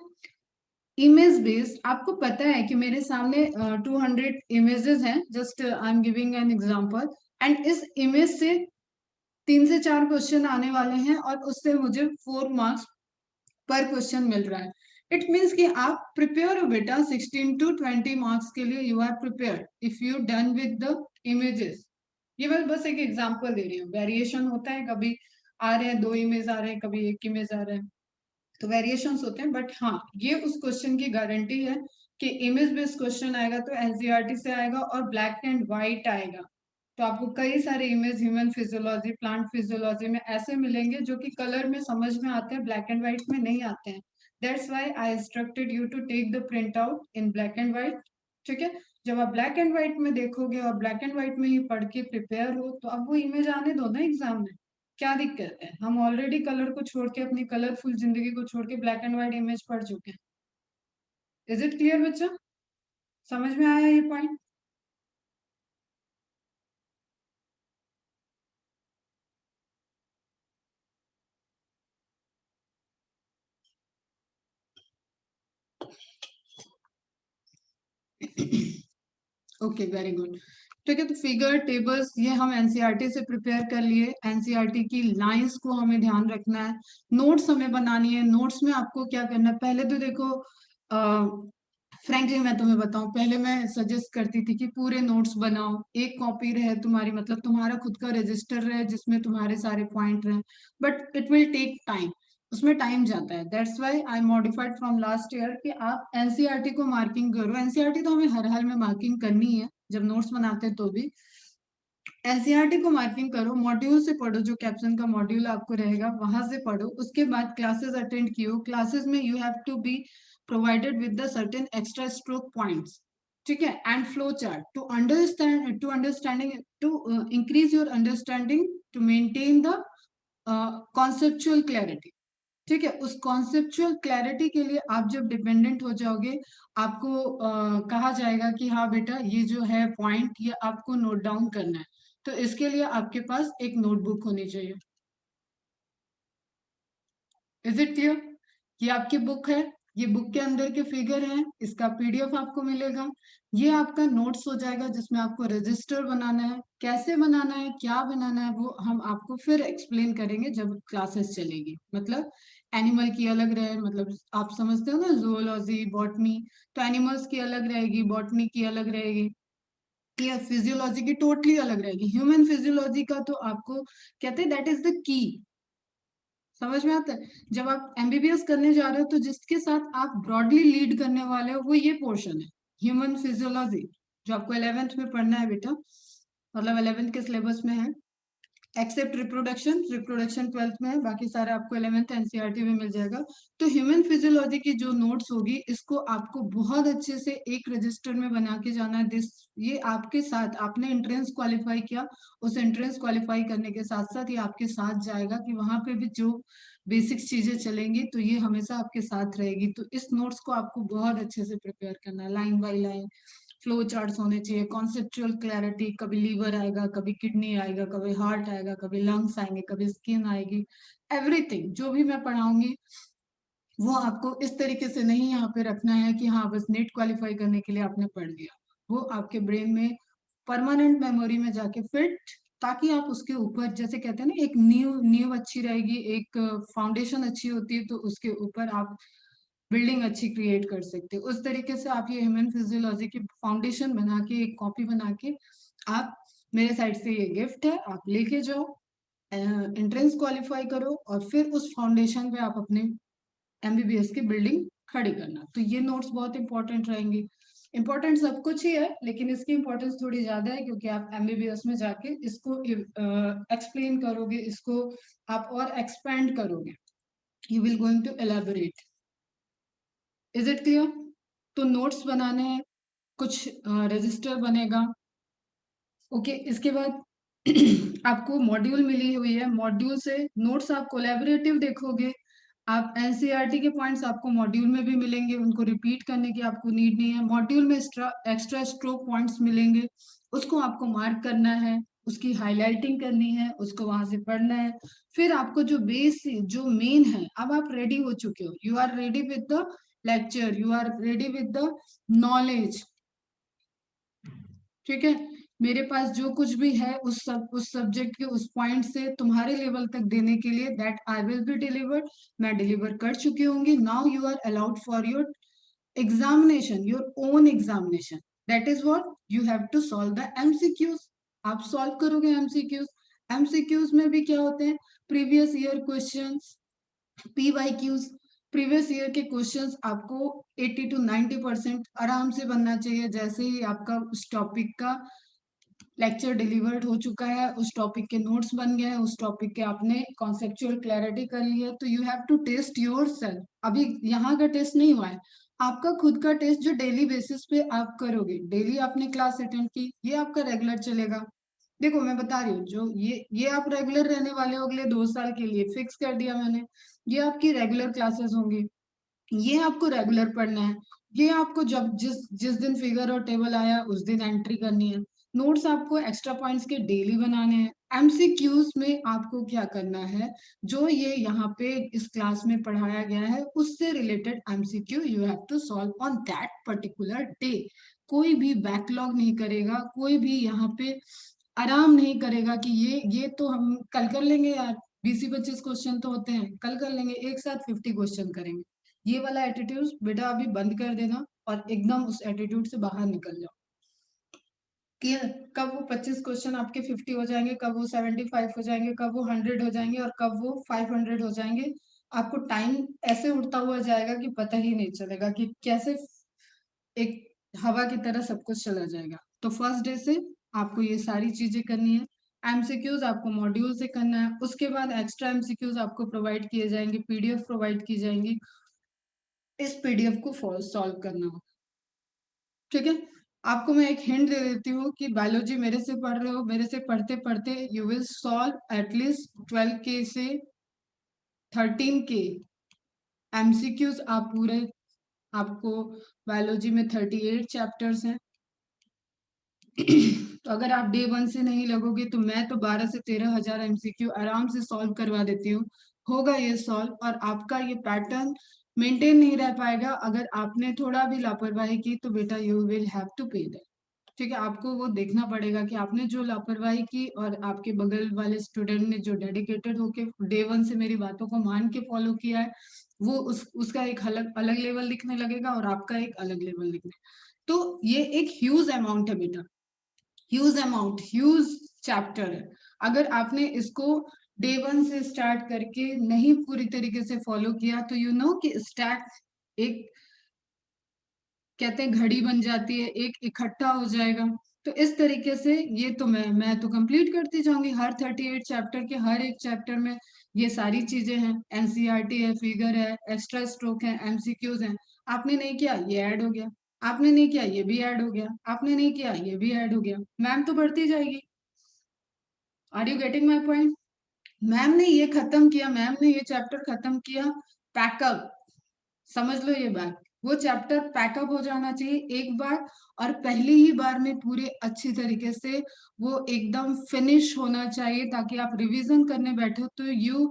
इमेज बेस्ड, आपको पता है कि मेरे सामने 200 इमेजेस हैं, just I am giving an example. And इस इमेज से 3 से 4 क्वेश्चन आने वाले हैं और उससे मुझे 4 मार्क्स पर क्वेश्चन मिल रहा है। इट मीन्स कि आप प्रिपेयर हो बेटा, 16 to 20 मार्क्स के लिए you are prepare if you done with the images. ये मैं बस एक एग्जांपल दे रही हूँ। वेरिएशन होता है, कभी आ रहे हैं 2 इमेज आ रहे हैं, कभी एक इमेज आ रहा है, तो वेरिएशंस होते हैं। बट हाँ, ये उस क्वेश्चन की गारंटी है कि इमेज बेस्ड क्वेश्चन आएगा तो एनसीईआरटी से आएगा और ब्लैक एंड व्हाइट आएगा। तो आपको कई सारे image human physiology, plant physiology में ऐसे मिलेंगे जो कि कलर में समझ में आते हैं, ब्लैक एंड व्हाइट में नहीं आते हैं। That's why I instructed you to take the print out in black and white. ठीक है। जब आप ब्लैक एंड व्हाइट में देखोगे और ब्लैक एंड व्हाइट में ही पढ़ के प्रिपेयर हो तो अब वो इमेज आने दो ना एग्जाम में। क्या दिक्कत है? हम ऑलरेडी कलर को छोड़ के, अपनी कलरफुल जिंदगी को छोड़ के ब्लैक एंड व्हाइट इमेज पढ़ चुके हैं। इज इट क्लियर बच्चा? समझ में आया ये पॉइंट? Okay, very good. ठीक है, तो फिगर टेबल्स ये हम एनसीईआरटी से प्रिपेयर कर लिए। एनसीईआरटी की लाइंस को हमें ध्यान रखना है, नोट्स हमें बनानी है। नोट्स में आपको क्या करना है, पहले तो देखो, फ्रैंकली मैं तुम्हें बताऊं, पहले मैं सजेस्ट करती थी कि पूरे नोट्स बनाओ, एक कॉपी रहे तुम्हारी, मतलब तुम्हारा खुद का रजिस्टर रहे जिसमें तुम्हारे सारे पॉइंट रहे। But it will take time, उसमें टाइम जाता है। That's why I modified from last year कि आप एनसीईआरटी को मार्किंग करो। एनसीईआरटी तो हमें हर हाल में मार्किंग करनी है, जब नोट्स बनाते हैं तो भी एनसीईआरटी को मार्किंग करो। मॉड्यूल से पढ़ो, जो कैप्शन का मॉड्यूल आपको रहेगा वहां से पढ़ो। उसके बाद क्लासेस अटेंड कियो। क्लासेस में you have to be provided with the certain extra stroke points, ठीक है, and flow chart to understand, to understanding, to increase your understanding, to maintain the conceptual clarity. ठीक है, उस कॉन्सेप्चुअल क्लैरिटी के लिए आप जब डिपेंडेंट हो जाओगे, आपको कहा जाएगा कि हाँ बेटा ये जो है पॉइंट ये आपको नोट डाउन करना है। तो इसके लिए आपके पास एक नोटबुक होनी चाहिए। Is it clear? ये आपकी बुक है, ये बुक के अंदर के फिगर हैं, इसका पीडीएफ आपको मिलेगा। ये आपका नोट्स हो जाएगा जिसमें आपको रजिस्टर बनाना है। कैसे बनाना है, क्या बनाना है, वो हम आपको फिर एक्सप्लेन करेंगे जब क्लासेस चलेगी। मतलब एनिमल की अलग रहे, मतलब आप समझते हो ना, जूलॉजी, बॉटनी, तो एनिमल्स की अलग रहेगी, बॉटनी की अलग रहेगी, या फिजियोलॉजी की टोटली अलग रहेगी। ह्यूमन फिजियोलॉजी का तो आपको कहते हैं दैट इज द की। समझ में आता है? जब आप एमबीबीएस करने जा रहे हो तो जिसके साथ आप ब्रॉडली लीड करने वाले हो वो ये पोर्शन है, ह्यूमन फिजियोलॉजी, जो आपको 11th में पढ़ना है बेटा, मतलब 11th के सिलेबस में है। एक्सेप्ट रिप्रोडक्शन, रिप्रोडक्शन 12th में है, बाकी सारे आपको 11th एनसीईआरटी में मिल जाएगा। तो ह्यूमन फिजियोलॉजी की जो नोट्स होगी इसको आपको बहुत अच्छे से एक रजिस्टर में बना के जाना है। दिस, ये आपके साथ, आपने एंट्रेंस क्वालिफाई किया, उस एंट्रेंस क्वालिफाई करने के साथ साथ ये आपके साथ जाएगा कि वहां पे भी जो बेसिक्स चीजें चलेंगी तो ये हमेशा आपके साथ रहेगी। तो इस नोट्स को आपको बहुत अच्छे से प्रिपेयर करना है, line by line flow charts होने चाहिए, कॉन्सेप्चुअल क्लैरिटी, कभी लीवर आएगा, कभी किडनी आएगा, कभी हार्ट आएगा, कभी लंग्स आएंगे, कभी स्किन आएगी। एवरीथिंग जो भी मैं पढ़ाऊंगी वो आपको इस तरीके से नहीं यहाँ पे रखना है कि हाँ बस नेट क्वालिफाई करने के लिए आपने पढ़ लिया। वो आपके ब्रेन में परमानेंट मेमोरी में जाके फिट, ताकि आप उसके ऊपर, जैसे कहते हैं ना, एक नींव नींव अच्छी रहेगी, एक फाउंडेशन अच्छी होती है तो उसके ऊपर आप बिल्डिंग अच्छी क्रिएट कर सकते हो। उस तरीके से आप ये ह्यूमन फिजियोलॉजी की फाउंडेशन बना के, एक कॉपी बना के आप, मेरे साइड से ये गिफ्ट है, आप लेके जाओ, एंट्रेंस क्वालिफाई करो और फिर उस फाउंडेशन पे आप अपने एमबीबीएस की बिल्डिंग खड़ी करना। तो ये नोट्स बहुत इंपॉर्टेंट रहेंगे। इंपॉर्टेंट सब कुछ ही है, लेकिन इसकी इंपॉर्टेंस थोड़ी ज्यादा है क्योंकि आप एमबीबीएस में जाके इसको एक्सप्लेन करोगे, इसको आप और एक्सपेंड करोगे, you will going to elaborate. Is it clear? तो नोट्स बनाने हैं, कुछ रजिस्टर बनेगा। ओके, इसके बाद आपको मॉड्यूल मिली हुई है, मॉड्यूल से नोट्स आप कोलैबोरेटिव देखोगे। आप एनसीईआरटी के पॉइंट्स आपको मॉड्यूल में भी मिलेंगे, उनको रिपीट करने की आपको नीड नहीं है। मॉड्यूल में एक्स्ट्रा स्ट्रोक पॉइंट्स मिलेंगे, उसको आपको मार्क करना है, उसकी हाईलाइटिंग करनी है, उसको वहां से पढ़ना है। फिर आपको जो बेस, जो मेन है, अब आप रेडी हो चुके हो, you are ready with the lecture, you are ready with the knowledge. ठीक है, मेरे पास जो कुछ भी है उस सब्जेक्ट के उस पॉइंट से तुम्हारे लेवल तक देने के लिए, that I will be delivered, मैं डिलीवर कर चुकी होंगी। Now you are allowed for your examination, your own examination. That is what you have to solve the MCQs. आप सॉल्व करोगे एमसीक्यूज। एमसीक्यूज में भी क्या होते हैं? Previous year questions, PYQs. Previous year के क्वेश्चंस आपको 80 to 90% आराम से बनना चाहिए। जैसे ही आपका उस टॉपिक का लेक्चर डिलीवर्ड हो चुका है, उस टॉपिक के नोट्स बन गए हैं, उस टॉपिक के आपने कॉन्सेप्चुअल क्लैरिटी कर ली है, तो you have to test yourself. अभी यहाँ का टेस्ट नहीं हुआ है, आपका खुद का टेस्ट जो डेली बेसिस पे आप करोगे। डेली आपने क्लास अटेंड की, ये आपका रेगुलर चलेगा। देखो मैं बता रही हूँ, जो ये आप रेगुलर रहने वाले हो अगले 2 साल के लिए, फिक्स कर दिया मैंने। ये आपकी रेगुलर क्लासेस होंगी, ये आपको रेगुलर पढ़ना है। ये आपको जब जिस जिस दिन फिगर और टेबल आया उस दिन एंट्री करनी है। नोट्स आपको एक्स्ट्रा पॉइंट्स के डेली बनाने हैं। एमसीक्यूज में आपको क्या करना है, जो ये यहाँ पे इस क्लास में पढ़ाया गया है उससे related MCQ you have to solve on that particular day. कोई भी बैकलॉग नहीं करेगा, कोई भी यहाँ पे आराम नहीं करेगा कि ये तो हम कल कर लेंगे यार, 20 ही 25 क्वेश्चन तो होते हैं, कल कर लेंगे, एक साथ 50 क्वेश्चन करेंगे। ये वाला एटीट्यूड बेटा अभी बंद कर देना और एकदम उस एटीट्यूड से बाहर निकल जाओ। क्लियर? कब वो 25 क्वेश्चन आपके 50 हो जाएंगे, कब वो 75 हो जाएंगे, कब वो 100 हो जाएंगे और कब वो 500 हो जाएंगे। आपको टाइम ऐसे उड़ता हुआ जाएगा कि पता ही नहीं चलेगा कि कैसे एक हवा की तरह सब कुछ चला जाएगा। तो फर्स्ट डे से आपको ये सारी चीजें करनी है। एमसीक्यूज आपको मॉड्यूल से करना है, उसके बाद एक्स्ट्रा एमसीक्यूज आपको प्रोवाइड किए जाएंगे, पीडीएफ प्रोवाइड की जाएंगी, इस पीडीएफ को सॉल्व करना हो। ठीक है, आपको मैं एक हिंट दे देती हूँ कि बायोलॉजी मेरे से पढ़ रहे हो, मेरे से पढ़ते पढ़ते यू विल सॉल्व एटलीस्ट 12 के से 13 के एमसीक्यूज। आप पूरे, आपको बायोलॉजी में 38 चैप्टर्स हैं। तो अगर आप डे 1 से नहीं लगोगे तो मैं तो 12 से 13 हजार एमसीक्यू आराम से सॉल्व करवा देती हूँ। होगा ये सॉल्व, और आपका ये पैटर्न मेंटेन नहीं रह पाएगा अगर आपने थोड़ा भी लापरवाही की, तो बेटा यू विल हैव टू पे दैट। ठीक है, आपको वो देखना पड़ेगा कि आपने जो लापरवाही की और आपके बगल वाले स्टूडेंट ने जो डेडिकेटेड होके डे 1 से मेरी बातों को मान के फॉलो किया है, वो उसका एक अलग अलग लेवल दिखने लगेगा और आपका एक अलग लेवल दिखने। तो ये एक ह्यूज अमाउंट है बेटा, ह्यूज अमाउंट, ह्यूज चैप्टर है। अगर आपने इसको डे 1 से स्टार्ट करके नहीं पूरी तरीके से फॉलो किया, तो यू नो कि स्टैक, एक कहते हैं घड़ी बन जाती है, एक इकट्ठा हो जाएगा। तो इस तरीके से ये तो मैं तो कंप्लीट करती जाऊंगी, हर 38 चैप्टर के हर एक चैप्टर में ये सारी चीजें हैं, एनसीईआरटी है, फिगर है, एक्स्ट्रा स्ट्रोक है, एमसीक्यूज हैं। आपने नहीं किया ये ऐड हो गया, आपने नहीं किया ये भी ऐड हो गया, आपने नहीं किया ये भी ऐड हो गया, मैम तो बढ़ती जाएगी। Are you getting my point? Ma'am ने ये खत्म किया, मैम ने ये चैप्टर खत्म किया, पैकअप, समझ लो ये बात। वो चैप्टर पैकअप हो जाना चाहिए एक बार, और पहली ही बार में पूरे अच्छी तरीके से वो एकदम फिनिश होना चाहिए, ताकि आप रिवीजन करने बैठो तो you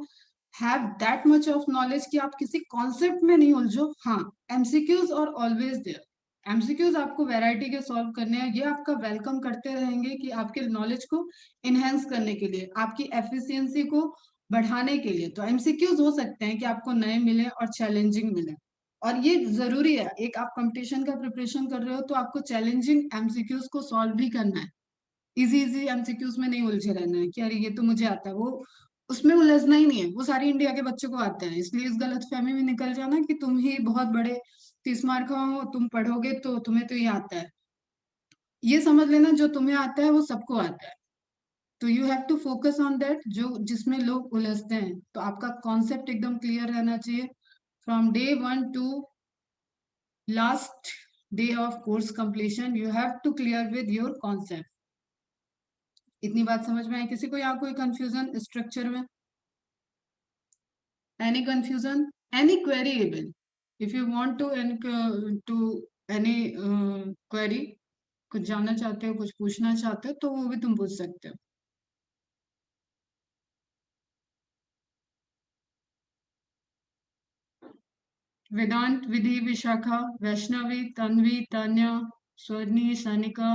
have that much of knowledge कि आप किसी कॉन्सेप्ट में नहीं उलझो। हाँ, एमसीक्यूज और ऑलवेज देयर, एमसीक्यूज आपको वैरायटी के सॉल्व करने हैं, ये आपका वेलकम करते रहेंगे कि आपके नॉलेज को इनहेंस करने के लिए, आपकी एफिशिएंसी को बढ़ाने के लिए। तो एमसीक्यूज हो सकते हैं कि आपको नए मिले और चैलेंजिंग मिले, और ये जरूरी है, एक आप कंपटीशन का प्रिपरेशन कर रहे हो तो आपको चैलेंजिंग एमसीक्यूज को सॉल्व भी करना है। इजी इजी एमसीक्यूज में नहीं उलझे रहना है कि अरे ये तो मुझे आता है, वो उसमें उलझना ही नहीं है, वो सारी इंडिया के बच्चों को आता है। इसलिए इस गलतफहमी में निकल जाना कि तुम ही बहुत बड़े 30 मार्क हो, तुम पढ़ोगे तो तुम्हें तो ये आता है। ये समझ लेना जो तुम्हें आता है वो सबको आता है। तो you have to focus on that, जो जिसमें लोग उलझते हैं। तो आपका कॉन्सेप्ट एकदम क्लियर रहना चाहिए from day 1 to last day of course completion. You have to clear with your concept. इतनी बात समझ में आई किसी को? यहाँ कोई कंफ्यूजन स्ट्रक्चर में? any confusion, any query even, if you want to any query, कुछ जानना चाहते हो, कुछ पूछना चाहते हो तो वो भी तुम पूछ सकते हो। वेदांत, विधि, विशाखा, वैष्णवी, तन्वी, तान्या, स्वर्णी, सानिका,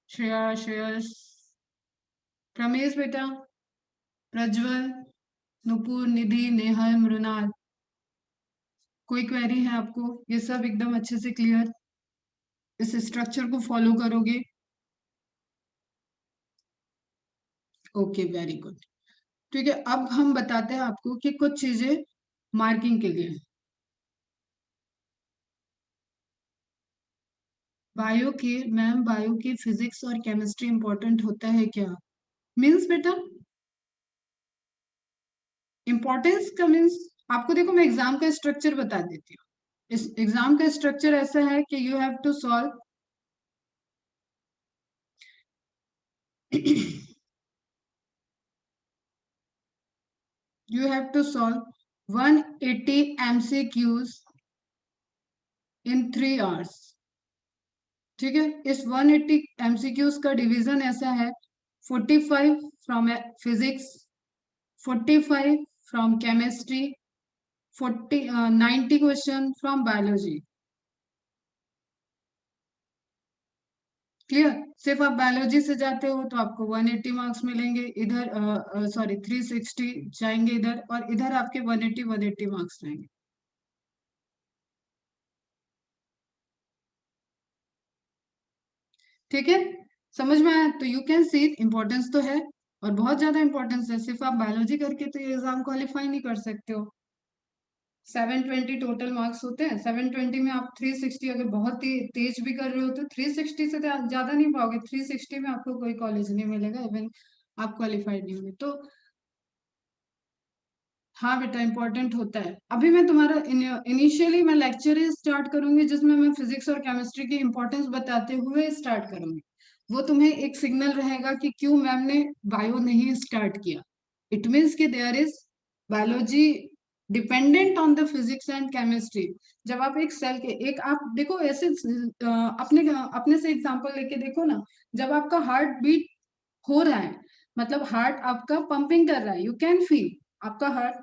श्रेया, श्रेयस, प्रमेश बेटा, प्रज्वल, नुपुर, निधि, नेहल, मृणाल। कोई क्वेरी है आपको? ये सब एकदम अच्छे से क्लियर इस स्ट्रक्चर को फॉलो करोगे? Okay, very good. ठीक है, अब हम बताते हैं आपको कि कुछ चीजें मार्किंग के लिए। बायो के मैम, बायो की फिजिक्स और केमिस्ट्री इंपॉर्टेंट होता है क्या? मीन्स बेटा, इंपॉर्टेंस का मीन्स आपको देखो, मैं एग्जाम का स्ट्रक्चर बता देती हूँ। इस एग्जाम का स्ट्रक्चर ऐसा है कि you have to solve you have to solve 180 MCQs in 3 hours। ठीक है, इस 180 MCQs का डिवीजन ऐसा है, 45 from physics, 45 from chemistry, 90 question from biology. Clear? सिर्फ आप बायोलॉजी से जाते हो तो आपको 180 मार्क्स मिलेंगे, इधर सॉरी 360 जाएंगे इधर, और इधर आपके 180 मार्क्स रहेंगे। ठीक है, समझ में आया? तो यू कैन सी इंपॉर्टेंस तो है, और बहुत ज्यादा इंपॉर्टेंस है। सिर्फ आप बायोलॉजी करके तो ये एग्जाम क्वालिफाई नहीं कर सकते हो। 720 टोटल मार्क्स होते हैं, 720 में आप 360 अगर बहुत ही तेज भी कर रहे हो तो 360 से ज्यादा नहीं पाओगे। 360 में आपको कोई कॉलेज नहीं मिलेगा, इवन आप क्वालिफाइड नहीं होंगे तो। हाँ बेटा, इंपॉर्टेंट होता है। अभी मैं तुम्हारा इनिशियली मैं लेक्चर ही स्टार्ट करूंगी जिसमें मैं फिजिक्स और केमिस्ट्री की इंपॉर्टेंस बताते हुए स्टार्ट करूंगी। वो तुम्हें एक सिग्नल रहेगा कि क्यों मैम ने बायो नहीं स्टार्ट किया। इट मीन्स कि there is biology dependent on the physics and chemistry. जब आप एक सेल के एक आप देखो ऐसे अपने अपने से एग्जांपल लेके देखो ना। जब आपका हार्ट बीट हो रहा है, मतलब हार्ट आपका पंपिंग कर रहा है, यू कैन फील आपका हार्ट,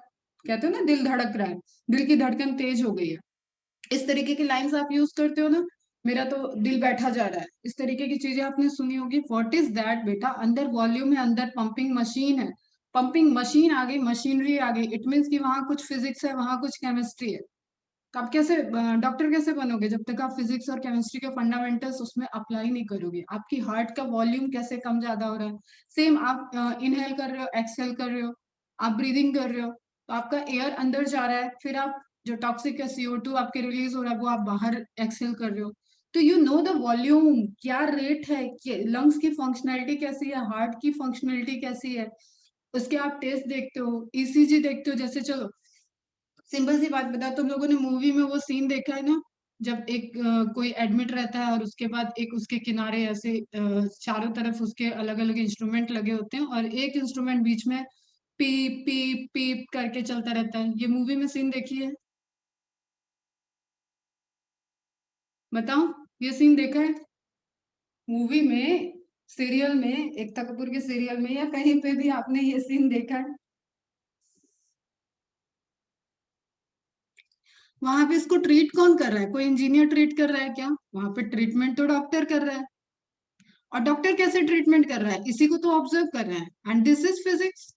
कहते हो ना दिल धड़क रहा है, दिल की धड़कन तेज हो गई है। इस तरीके की लाइंस आप यूज करते हो ना, मेरा तो दिल बैठा जा रहा है, इस तरीके की चीजें आपने सुनी होगी। व्हाट इज दैट बेटा? अंदर वॉल्यूम है, अंदर पंपिंग मशीन है। पंपिंग मशीन आ गई, मशीनरी आ गई, इट मीन्स कि वहां कुछ फिजिक्स है, वहां कुछ केमिस्ट्री है। तो आप कैसे डॉक्टर कैसे बनोगे जब तक आप फिजिक्स और केमिस्ट्री के फंडामेंटल्स उसमें अप्लाई नहीं करोगे? आपकी हार्ट का वॉल्यूम कैसे कम ज्यादा हो रहा है? सेम आप इनहेल कर रहे हो, एक्सहेल कर रहे हो, आप ब्रीदिंग कर रहे हो, तो आपका एयर अंदर जा रहा है, फिर आप जो टॉक्सिक है CO2 आपके रिलीज हो रहा है वो आप बाहर एक्सहेल कर रहे हो। तो यू नो द वॉल्यूम, क्या रेट है, लंग्स की फंक्शनैलिटी कैसी है, हार्ट की फंक्शनैलिटी कैसी है, उसके आप टेस्ट देखते हो, ECG देखते हो। जैसे चलो सिंपल सी बात बताओ, तुम लोगों ने मूवी में वो सीन देखा है ना, जब एक कोई एडमिट रहता है और उसके बाद एक उसके किनारे ऐसे चारों तरफ उसके अलग अलग इंस्ट्रूमेंट लगे होते हैं और एक इंस्ट्रूमेंट बीच में पीप पीप पीप करके चलता रहता है। ये मूवी में सीन देखी है? बताओ, ये सीन देखा है मूवी में, सीरियल में, एकता कपूर के सीरियल में, या कहीं पे भी आपने ये सीन देखा है? वहां पे इसको ट्रीट कौन कर रहा है? कोई इंजीनियर ट्रीट कर रहा है क्या? वहां पे ट्रीटमेंट तो डॉक्टर कर रहा है। और डॉक्टर कैसे ट्रीटमेंट कर रहा है? इसी को तो ऑब्जर्व कर रहा है, एंड दिस इज फिजिक्स।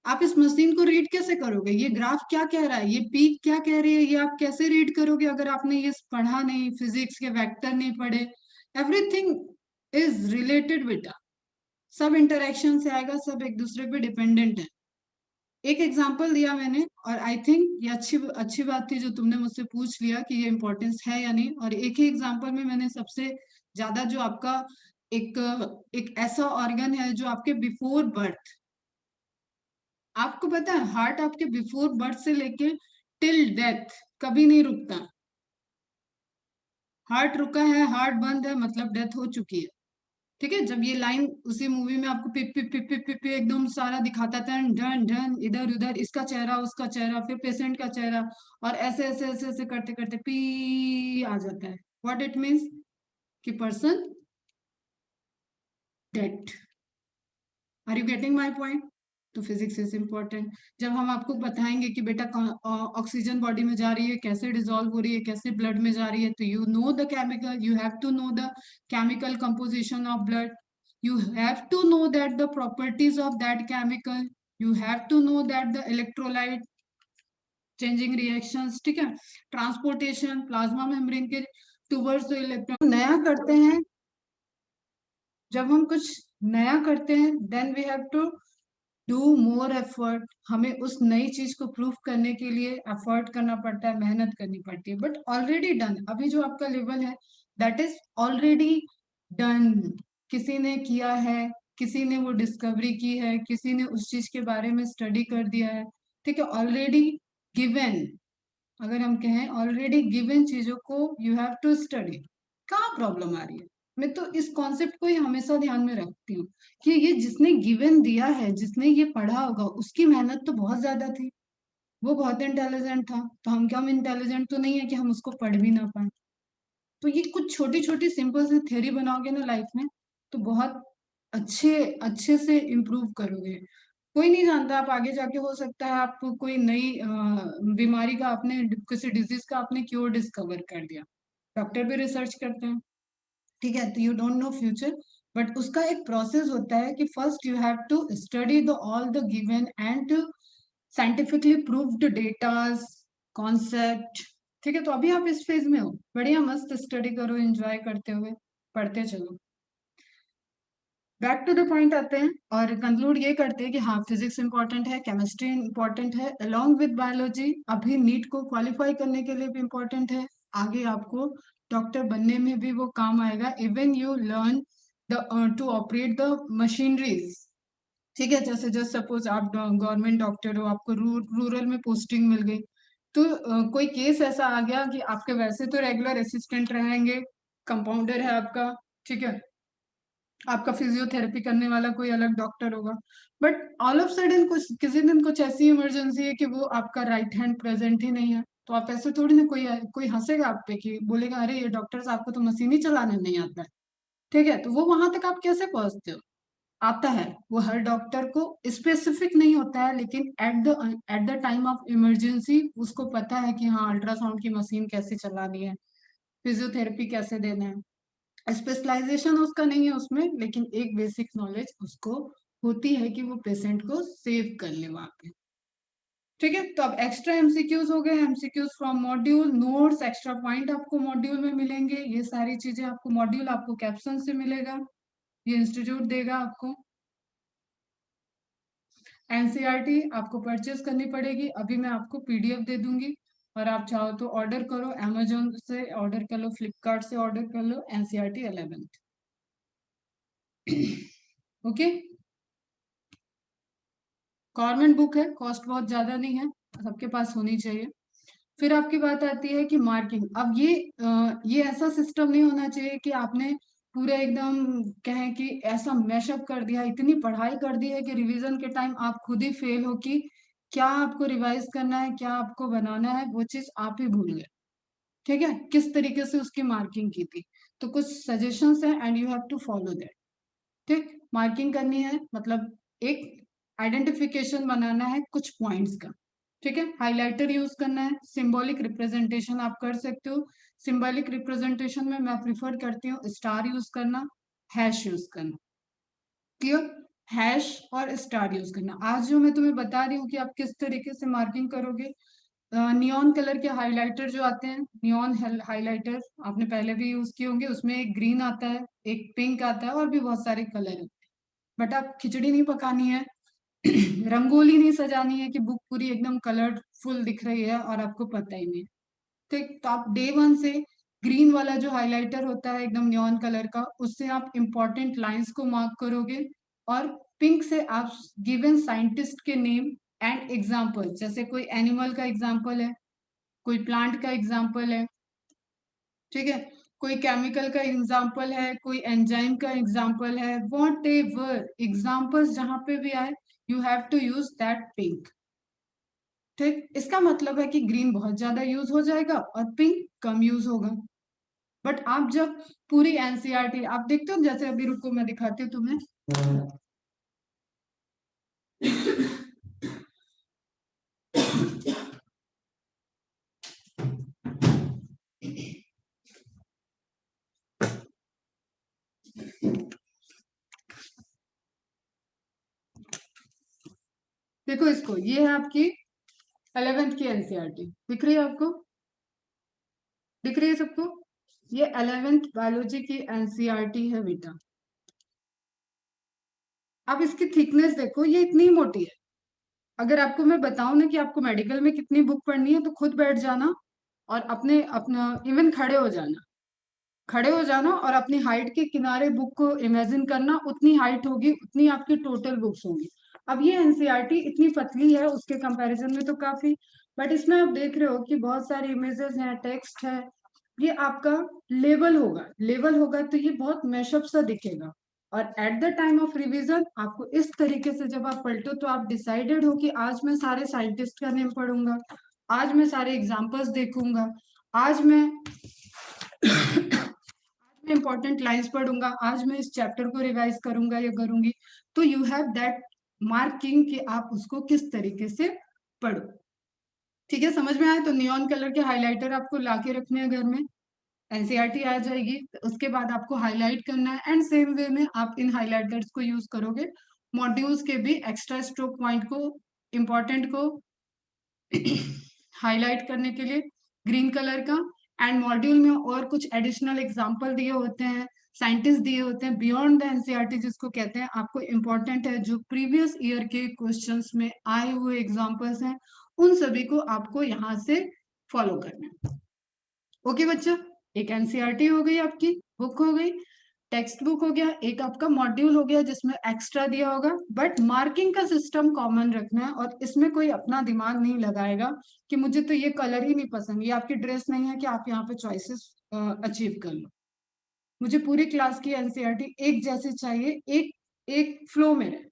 आप इस मशीन को रीड कैसे करोगे? ये ग्राफ क्या कह रहा है, ये पीक क्या कह रही है, ये आप कैसे रीड करोगे अगर आपने ये पढ़ा नहीं, फिजिक्स के वेक्टर नहीं पढ़े? एवरीथिंग इज रिलेटेड बेटा, सब इंटरेक्शन से आएगा, सब एक दूसरे पे डिपेंडेंट है। एक एग्जांपल दिया मैंने, और आई थिंक ये अच्छी अच्छी बात थी जो तुमने मुझसे पूछ लिया कि ये इम्पोर्टेंस है या नहीं। और एक ही एग्जांपल में मैंने सबसे ज्यादा जो आपका एक एक ऐसा ऑर्गन है जो आपके बिफोर बर्थ, आपको पता है हार्ट आपके बिफोर बर्थ से लेके टिल डेथ कभी नहीं रुकता। हार्ट रुका है, हार्ट बंद है, मतलब डेथ हो चुकी है। ठीक है, जब ये लाइन उसी मूवी में आपको पिप पिप पिप पिप पिप एकदम सारा दिखाता था, डन डन इधर उधर, इसका चेहरा उसका चेहरा फिर पेशेंट का चेहरा, और ऐसे ऐसे ऐसे ऐसे करते करते पी आ जाता है, व्हाट इट मीन्स कि person dead. Are you getting my point? तो फिजिक्स इज इम्पोर्टेंट। जब हम आपको बताएंगे कि बेटा ऑक्सीजन बॉडी में जा रही है, कैसे डिजोल्व हो रही है, कैसे ब्लड में जा रही है, तो you know the chemical, you have to know the chemical composition of blood, you have to know that the properties of that chemical, you have to know that the electrolyte changing reactions, ठीक है, transportation plasma membrane के towards the electron. नया करते हैं, जब हम कुछ नया करते हैं then we have to do more effort, हमें उस नई चीज को प्रूफ करने के लिए एफर्ट करना पड़ता है, मेहनत करनी पड़ती है, बट ऑलरेडी डन, अभी जो आपका लेवल है दैट इज ऑलरेडी डन। किसी ने किया है, किसी ने वो डिस्कवरी की है, किसी ने उस चीज के बारे में स्टडी कर दिया है, ठीक है, ऑलरेडी गिवन। अगर हम कहें ऑलरेडी गिवन चीजों को यू हैव टू स्टडी, कहाँ प्रॉब्लम आ रही है? मैं तो इस कॉन्सेप्ट को ही हमेशा ध्यान में रखती हूँ कि ये जिसने गिवन दिया है, जिसने ये पढ़ा होगा, उसकी मेहनत तो बहुत ज्यादा थी, वो बहुत इंटेलिजेंट था, तो हम क्या, हम इंटेलिजेंट तो नहीं है कि हम उसको पढ़ भी ना पाए? तो ये कुछ छोटी छोटी सिंपल सी थ्योरी बनाओगे ना लाइफ में, तो बहुत अच्छे अच्छे से इम्प्रूव करोगे। कोई नहीं जानता, आप आगे जाके हो सकता है आप कोई नई बीमारी का आपने, किसी डिजीज का आपने क्योर डिस्कवर कर दिया, डॉक्टर भी रिसर्च करते हैं, ठीक है, तो you don't know future, but उसका एक प्रोसेस होता है कि first you have to study the all the given and scientifically proved datas, concept. ठीक है, तो अभी आप इस फेज में हो, बढ़िया मस्त स्टडी करो, एंजॉय करते हुए पढ़ते चलो। बैक टू द पॉइंट आते हैं और कंक्लूड ये करते हैं कि हाँ, फिजिक्स इंपॉर्टेंट है, केमिस्ट्री इंपॉर्टेंट है, अलोंग विद बायोलॉजी अभी नीट को क्वालिफाई करने के लिए भी इंपॉर्टेंट है, आगे आपको डॉक्टर बनने में भी वो काम आएगा, even you learn the two operate the machineries. ठीक है, जैसे जस्ट सपोज आप गवर्नमेंट डॉक्टर हो, आपको रूरल में पोस्टिंग मिल गई, तो कोई केस ऐसा आ गया कि आपके वैसे तो रेगुलर असिस्टेंट रहेंगे, कंपाउंडर है आपका, ठीक है, आपका फिजियोथेरेपी करने वाला कोई अलग डॉक्टर होगा, बट ऑल ऑफ सडन कुछ किसी दिन कुछ ऐसी इमरजेंसी है कि वो आपका राइट हैंड प्रेजेंट ही नहीं है, तो आप ऐसे थोड़ी ना, कोई कोई हंसेगा आप पे कि बोलेगा अरे ये डॉक्टर साहब को तो मशीन ही चलाने नहीं आता है। ठीक है, तो वो वहां तक आप कैसे पहुंचते हो? आता है, वो हर डॉक्टर को स्पेसिफिक नहीं होता है, लेकिन eight the time of emergency उसको पता है कि हाँ अल्ट्रासाउंड की मशीन कैसे चलानी है, फिजियोथेरेपी कैसे देना है। स्पेशलाइजेशन उसका नहीं है उसमें, लेकिन एक बेसिक नॉलेज उसको होती है कि वो पेशेंट को सेव कर ले वहां पे। ठीक है, तो अब एक्स्ट्रा एमसीक्यूज हो गए, MCQs from module, notes, extra point आपको मॉड्यूल में मिलेंगे, ये सारी चीजें आपको मॉड्यूल आपको कैप्शन से मिलेगा, ये इंस्टीट्यूट देगा आपको। एनसीईआरटी आपको परचेज करनी पड़ेगी, अभी मैं आपको पीडीएफ दे दूंगी, और आप चाहो तो ऑर्डर करो, अमेजोन से ऑर्डर कर लो, फ्लिपकार्ट से ऑर्डर कर लो, NCERT 11th। Okay, government book है, कॉस्ट बहुत ज्यादा नहीं है, सबके पास होनी चाहिए। फिर आपकी बात आती है कि मार्किंग, अब ये ऐसा सिस्टम नहीं होना चाहिए कि आपने पूरा एकदम कहें कि ऐसा मैशअप कर दिया, इतनी पढ़ाई कर दी है कि रिवीजन के टाइम आप खुद ही फेल हो कि क्या आपको रिवाइज करना है, क्या आपको बनाना है, वो चीज आप ही भूल गए। ठीक है, किस तरीके से उसकी मार्किंग की थी, तो कुछ सजेशंस है and you have to follow that. ठीक, मार्किंग करनी है मतलब एक आइडेंटिफिकेशन बनाना है कुछ पॉइंट्स का। ठीक है, हाइलाइटर यूज करना है, सिंबॉलिक रिप्रेजेंटेशन आप कर सकते हो, सिंबॉलिक रिप्रेजेंटेशन में मैं प्रिफर करती हूँ स्टार यूज करना, हैश यूज करना। क्लियर? हैश और स्टार यूज करना। आज जो मैं तुम्हें बता रही हूँ कि आप किस तरीके से मार्किंग करोगे, नियॉन कलर के हाइलाइटर जो आते हैं, नियॉन हाइलाइटर आपने पहले भी यूज किए होंगे, उसमें एक ग्रीन आता है, एक पिंक आता है और भी बहुत सारे कलर है। बट आप खिचड़ी नहीं पकानी है, रंगोली नहीं सजानी है कि बुक पूरी एकदम कलरफुल दिख रही है और आपको पता ही नहीं। तो आप डे वन से ग्रीन वाला जो हाइलाइटर होता है एकदम नियॉन कलर का, उससे आप इंपॉर्टेंट लाइंस को मार्क करोगे। और पिंक से आप गिवन साइंटिस्ट के नेम एंड एग्जाम्पल, जैसे कोई एनिमल का एग्जाम्पल है, कोई प्लांट का एग्जाम्पल है, ठीक है, कोई केमिकल का एग्जाम्पल है, कोई एंजाइम का एग्जाम्पल है, वॉट एवर एग्जाम्पल्स जहां पे भी आए, you have to use that pink. ठीक, इसका मतलब है कि ग्रीन बहुत ज्यादा यूज हो जाएगा और पिंक कम यूज होगा। बट आप जब पूरी एनसीईआरटी आप देखते हो, जैसे अभी रुको मैं दिखाती हूँ तुम्हें। देखो इसको, ये है आपकी 11th की एनसीईआरटी, दिख रही है आपको, दिख रही है सबको? ये 11th बायोलॉजी की एनसीईआरटी है बेटा। आप इसकी थिकनेस देखो, ये इतनी मोटी है। अगर आपको मैं बताऊं ना कि आपको मेडिकल में कितनी बुक पढ़नी है, तो खुद बैठ जाना और अपने अपना इवन खड़े हो जाना और अपनी हाइट के किनारे बुक को इमेजिन करना, उतनी हाइट होगी उतनी आपकी टोटल बुक्स होंगी। अब ये एनसीईआरटी इतनी पतली है उसके कंपैरिजन में तो काफी, बट इसमें आप देख रहे हो कि बहुत सारी इमेजेस हैं, टेक्स्ट है। ये आपका लेवल होगा तो ये बहुत मैशअप सा दिखेगा। और at the time of revision आपको इस तरीके से जब आप पलटो तो आप डिसाइडेड हो कि आज मैं सारे साइंटिस्ट का नेम पढ़ूंगा, आज मैं सारे एग्जाम्पल्स देखूंगा, आज मैं इंपॉर्टेंट लाइंस पढ़ूंगा, आज मैं इस चैप्टर को रिवाइज करूंगा या करूंगी। तो यू हैव दैट मार्किंग कि आप उसको किस तरीके से पढ़ो। ठीक है, समझ में आया? तो नियॉन कलर के हाइलाइटर आपको लाके रखने हैं घर में, एनसीईआरटी आ जाएगी, तो उसके बाद आपको हाईलाइट करना है एंड सेम वे में आप इन हाइलाइटर्स को यूज करोगे मॉड्यूल्स के भी एक्स्ट्रा स्ट्रोक पॉइंट को, इंपॉर्टेंट को हाईलाइट करने के लिए, ग्रीन कलर का। एंड मॉड्यूल में और कुछ एडिशनल एग्जाम्पल दिए होते हैं, साइंटिस्ट दिए होते हैं बियॉन्ड द एनसीईआरटी जिसको कहते हैं, आपको इंपॉर्टेंट है जो प्रीवियस ईयर के क्वेश्चंस में आए हुए एग्जाम्पल्स हैं, उन सभी को आपको यहाँ से फॉलो करना है। ओके बच्चा, एक एनसीईआरटी हो गई, आपकी बुक हो गई, टेक्स्ट बुक हो गया, एक आपका मॉड्यूल हो गया जिसमें एक्स्ट्रा दिया होगा। बट मार्किंग का सिस्टम कॉमन रखना है और इसमें कोई अपना दिमाग नहीं लगाएगा कि मुझे तो ये कलर ही नहीं पसंद, ये आपकी ड्रेस नहीं है कि आप यहाँ पे चॉइसेस अचीव कर लो। मुझे पूरी क्लास की एनसीईआरटी एक जैसी चाहिए, एक एक फ्लो में रहे।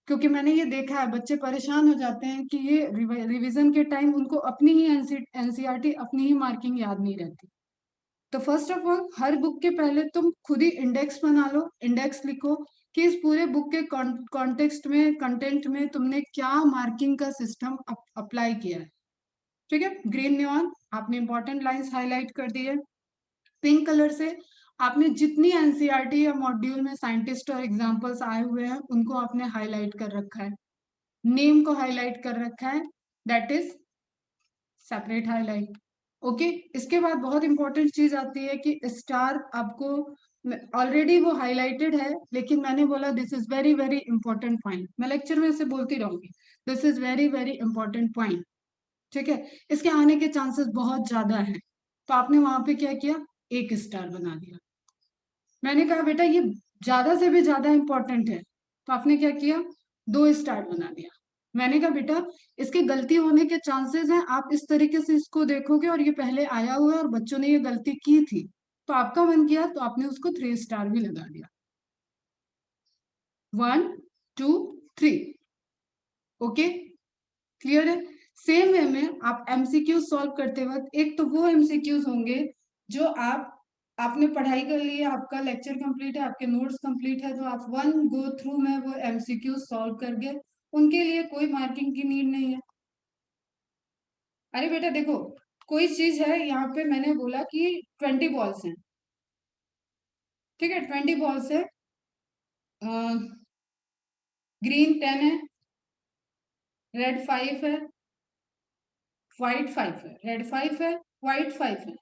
क्योंकि मैंने ये देखा है बच्चे परेशान हो जाते हैं कि ये रिवीजन के टाइम उनको अपनी ही एनसीईआरटी अपनी ही मार्किंग याद नहीं रहती। तो first of all her book के पहले तुम खुद ही इंडेक्स बना लो, इंडेक्स लिखो कि इस पूरे बुक के कॉन्टेक्स्ट में, कंटेंट में तुमने क्या मार्किंग का सिस्टम अप्लाई किया है। ठीक है, ग्रीन नियॉन आपने इंपॉर्टेंट लाइंस हाईलाइट कर दी है, पिंक कलर से आपने जितनी एनसीईआरटी या मॉड्यूल में साइंटिस्ट और एग्जांपल्स आए हुए हैं उनको आपने हाईलाइट कर रखा है, नेम को हाईलाइट कर रखा है, that is separate highlight. Okay, इसके बाद बहुत इंपॉर्टेंट चीज आती है कि स्टार आपको, ऑलरेडी वो हाईलाइटेड है लेकिन मैंने बोला this is very very important point, मैं लेक्चर में इसे बोलती रहूंगी, this is very very important point. ठीक है, इसके आने के चांसेस बहुत ज्यादा है, तो आपने वहां पे क्या किया, एक स्टार बना दिया। मैंने कहा बेटा ये ज्यादा से भी ज्यादा इंपॉर्टेंट है, तो आपने क्या किया, दो स्टार बना दिया। मैंने कहा बेटा इसके गलती होने के चांसेस हैं, आप इस तरीके से इसको देखोगे और ये पहले आया हुआ है और बच्चों ने ये गलती की थी, तो आपका मन किया तो आपने उसको 3 स्टार भी लगा दिया, 1 2 3। ओके, क्लियर है? सेम वे में आप एमसीक्यू सॉल्व करते वक्त, एक तो वो एमसीक्यूज होंगे जो आपने पढ़ाई कर ली है, आपका लेक्चर कंप्लीट है, आपके नोट्स कंप्लीट है, तो आप वन गो थ्रू में वो एमसीक्यू सॉल्व कर गए, उनके लिए कोई मार्किंग की नीड नहीं है। अरे बेटा देखो, कोई चीज है यहाँ पे, मैंने बोला कि 20 बॉल्स हैं, ठीक है, 20 बॉल्स है, ग्रीन 10 है, रेड 5 है, व्हाइट 5 है, रेड 5 है, व्हाइट 5 है।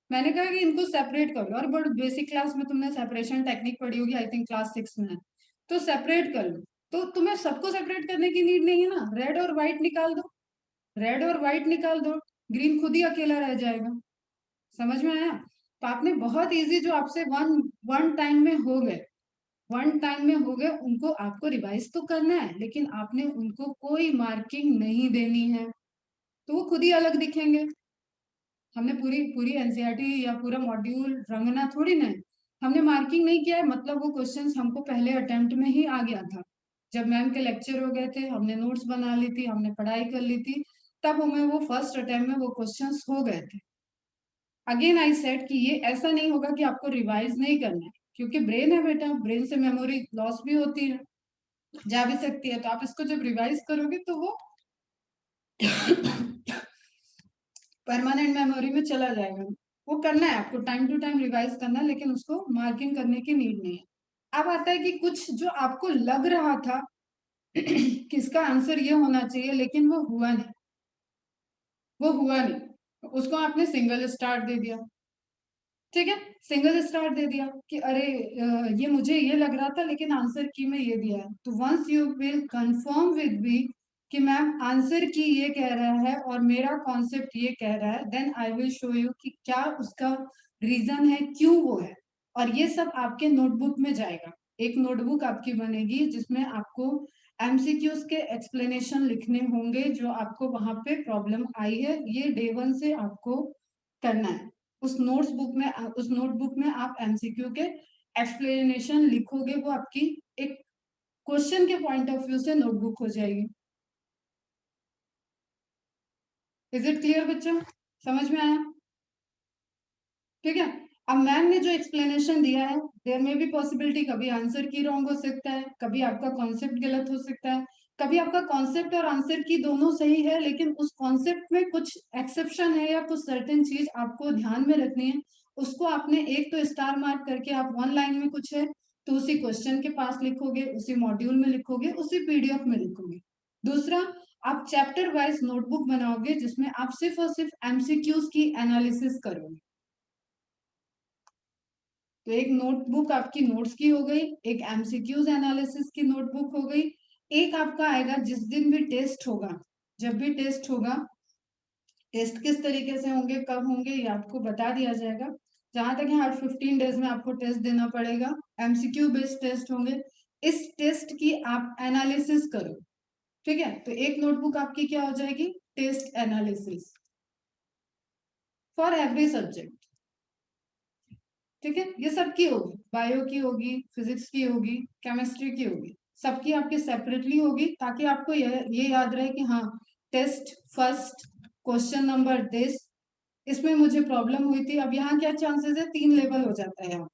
मैंने कहा कि इनको सेपरेट कर लो, और बट बेसिक क्लास में तुमने सेपरेशन टेक्निक पढ़ी होगी, आई थिंक क्लास 6 में है, तो सेपरेट कर लो। तो तुम्हें सबको सेपरेट करने की नीड नहीं है ना, रेड और व्हाइट निकाल दो, रेड और व्हाइट निकाल दो, ग्रीन खुद ही अकेला रह जाएगा। समझ में आया? तो आपने बहुत इजी, जो आपसे वन वन टाइम में हो गए, वन टाइम में हो गए, उनको आपको रिवाइज तो करना है, लेकिन आपने उनको कोई मार्किंग नहीं देनी है, तो वो खुद ही अलग दिखेंगे। हमने पूरी पूरी एनसीईआरटी या पूरा मॉड्यूल रंगना थोड़ी ना है, हमने मार्किंग नहीं किया है, मतलब वो क्वेश्चंस हमको पहले अटेम्प्ट में ही आ गया था। जब मैम के लेक्चर हो गए थे, हमने नोट्स बना ली थी, हमने पढ़ाई कर ली थी, तब हमें वो फर्स्ट अटेम्प्ट में वो क्वेश्चंस हो गए थे। अगेन आई सेड कि ये ऐसा नहीं होगा कि आपको रिवाइज नहीं करना है, क्योंकि ब्रेन है बेटा, ब्रेन से मेमोरी लॉस भी होती है, जा भी सकती है, तो आप इसको जब रिवाइज करोगे तो वो परमानेंट मेमोरी में चला जाएगा। वो करना है आपको, टाइम टू टाइम रिवाइज करना है, लेकिन उसको मार्किंग करने की नीड नहीं है। अब आता है कि कुछ जो आपको लग रहा था किसका आंसर ये होना चाहिए, लेकिन वो हुआ नहीं, वो हुआ नहीं, उसको आपने सिंगल स्टार दे दिया। ठीक है, सिंगल स्टार दे दिया कि अरे ये मुझे ये लग रहा था, लेकिन आंसर की में ये दिया है। तो once you will confirm with me कि मैम आंसर की ये कह रहा है और मेरा कॉन्सेप्ट ये कह रहा है, then I will show you कि क्या उसका रीजन है, क्यों वो है। और ये सब आपके नोटबुक में जाएगा, एक नोटबुक आपकी बनेगी जिसमें आपको एमसीक्यूज के एक्सप्लेनेशन लिखने होंगे, जो आपको वहां पे प्रॉब्लम आई है, ये डे 1 से आपको करना है। उस नोटबुक में आप एमसीक्यू के एक्सप्लेनेशन लिखोगे, वो आपकी एक क्वेश्चन के पॉइंट ऑफ व्यू से नोटबुक हो जाएगी। इज इट क्लियर बच्चों? समझ में आया? ठीक है। अब मैम ने जो एक्सप्लेनेशन दिया है, देयर में भी पॉसिबिलिटी कभी आंसर की रॉन्ग हो सकता है, कभी आपका कॉन्सेप्ट गलत हो सकता है, कभी आपका कॉन्सेप्ट और आंसर की दोनों सही है, लेकिन उस कॉन्सेप्ट में कुछ एक्सेप्शन है या कुछ सर्टेन चीज आपको ध्यान में रखनी है। उसको आपने एक तो स्टार मार्क करके, आप वन लाइन में कुछ है तो उसी क्वेश्चन के पास लिखोगे, उसी मॉड्यूल में लिखोगे, उसी पीडीएफ में लिखोगे। दूसरा, आप चैप्टर वाइज नोटबुक बनाओगे जिसमें आप सिर्फ और सिर्फ एमसीक्यूज की एनालिसिस करोगे। तो एक नोटबुक आपकी नोट्स की हो गई, एक एमसीक्यूज एनालिसिस की नोटबुक हो गई। एक आपका आएगा जिस दिन भी टेस्ट होगा, जब भी टेस्ट होगा, टेस्ट किस तरीके से होंगे, कब होंगे, ये आपको बता दिया जाएगा। जहां तक है, हर 15 डेज में आपको टेस्ट देना पड़ेगा, एमसीक्यू बेस्ड टेस्ट होंगे। इस टेस्ट की आप एनालिसिस करो। ठीक है, तो एक नोटबुक आपकी क्या हो जाएगी, test analysis for every subject. ठीक है, ये सबकी होगी, बायो की होगी, फिजिक्स की होगी, केमिस्ट्री की होगी, सबकी आपकी सेपरेटली होगी, ताकि आपको ये याद रहे कि हाँ, test first, question number this, इसमें मुझे प्रॉब्लम हुई थी। अब यहाँ क्या चांसेस है, 3 लेवल हो जाता है यहाँ,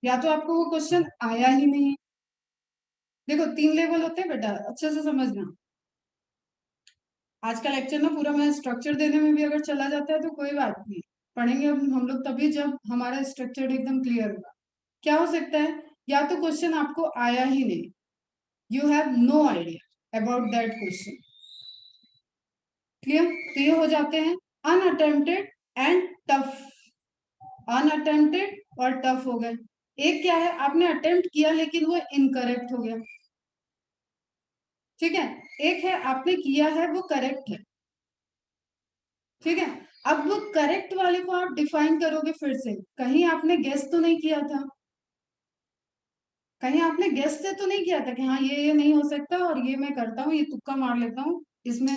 या तो आपको वो क्वेश्चन आया ही नहीं। देखो 3 लेवल होते हैं बेटा, अच्छे से समझना। आज का लेक्चर ना पूरा मैं स्ट्रक्चर देने में भी अगर चला जाता है तो कोई बात नहीं, पढ़ेंगे अब हम लोग तभी जब हमारा स्ट्रक्चर एकदम क्लियर होगा। क्या हो सकता है, या तो क्वेश्चन आपको आया ही नहीं, you have no idea about that question. Clear? तो ये हो जाते हैं अनअटेम्प्टेड एंड टफ। अनअटेम्प्टेड और टफ हो गए। एक क्या है, आपने अटेम्प्ट किया लेकिन वो इनकरेक्ट हो गया। ठीक है, एक है आपने किया है वो करेक्ट है। ठीक है, अब वो करेक्ट वाले को आप डिफाइन करोगे फिर से, कहीं आपने गेस तो नहीं किया था, कहीं आपने गेस से तो नहीं किया था कि हाँ ये नहीं हो सकता और ये मैं करता हूँ, ये तुक्का मार लेता हूँ, इसमें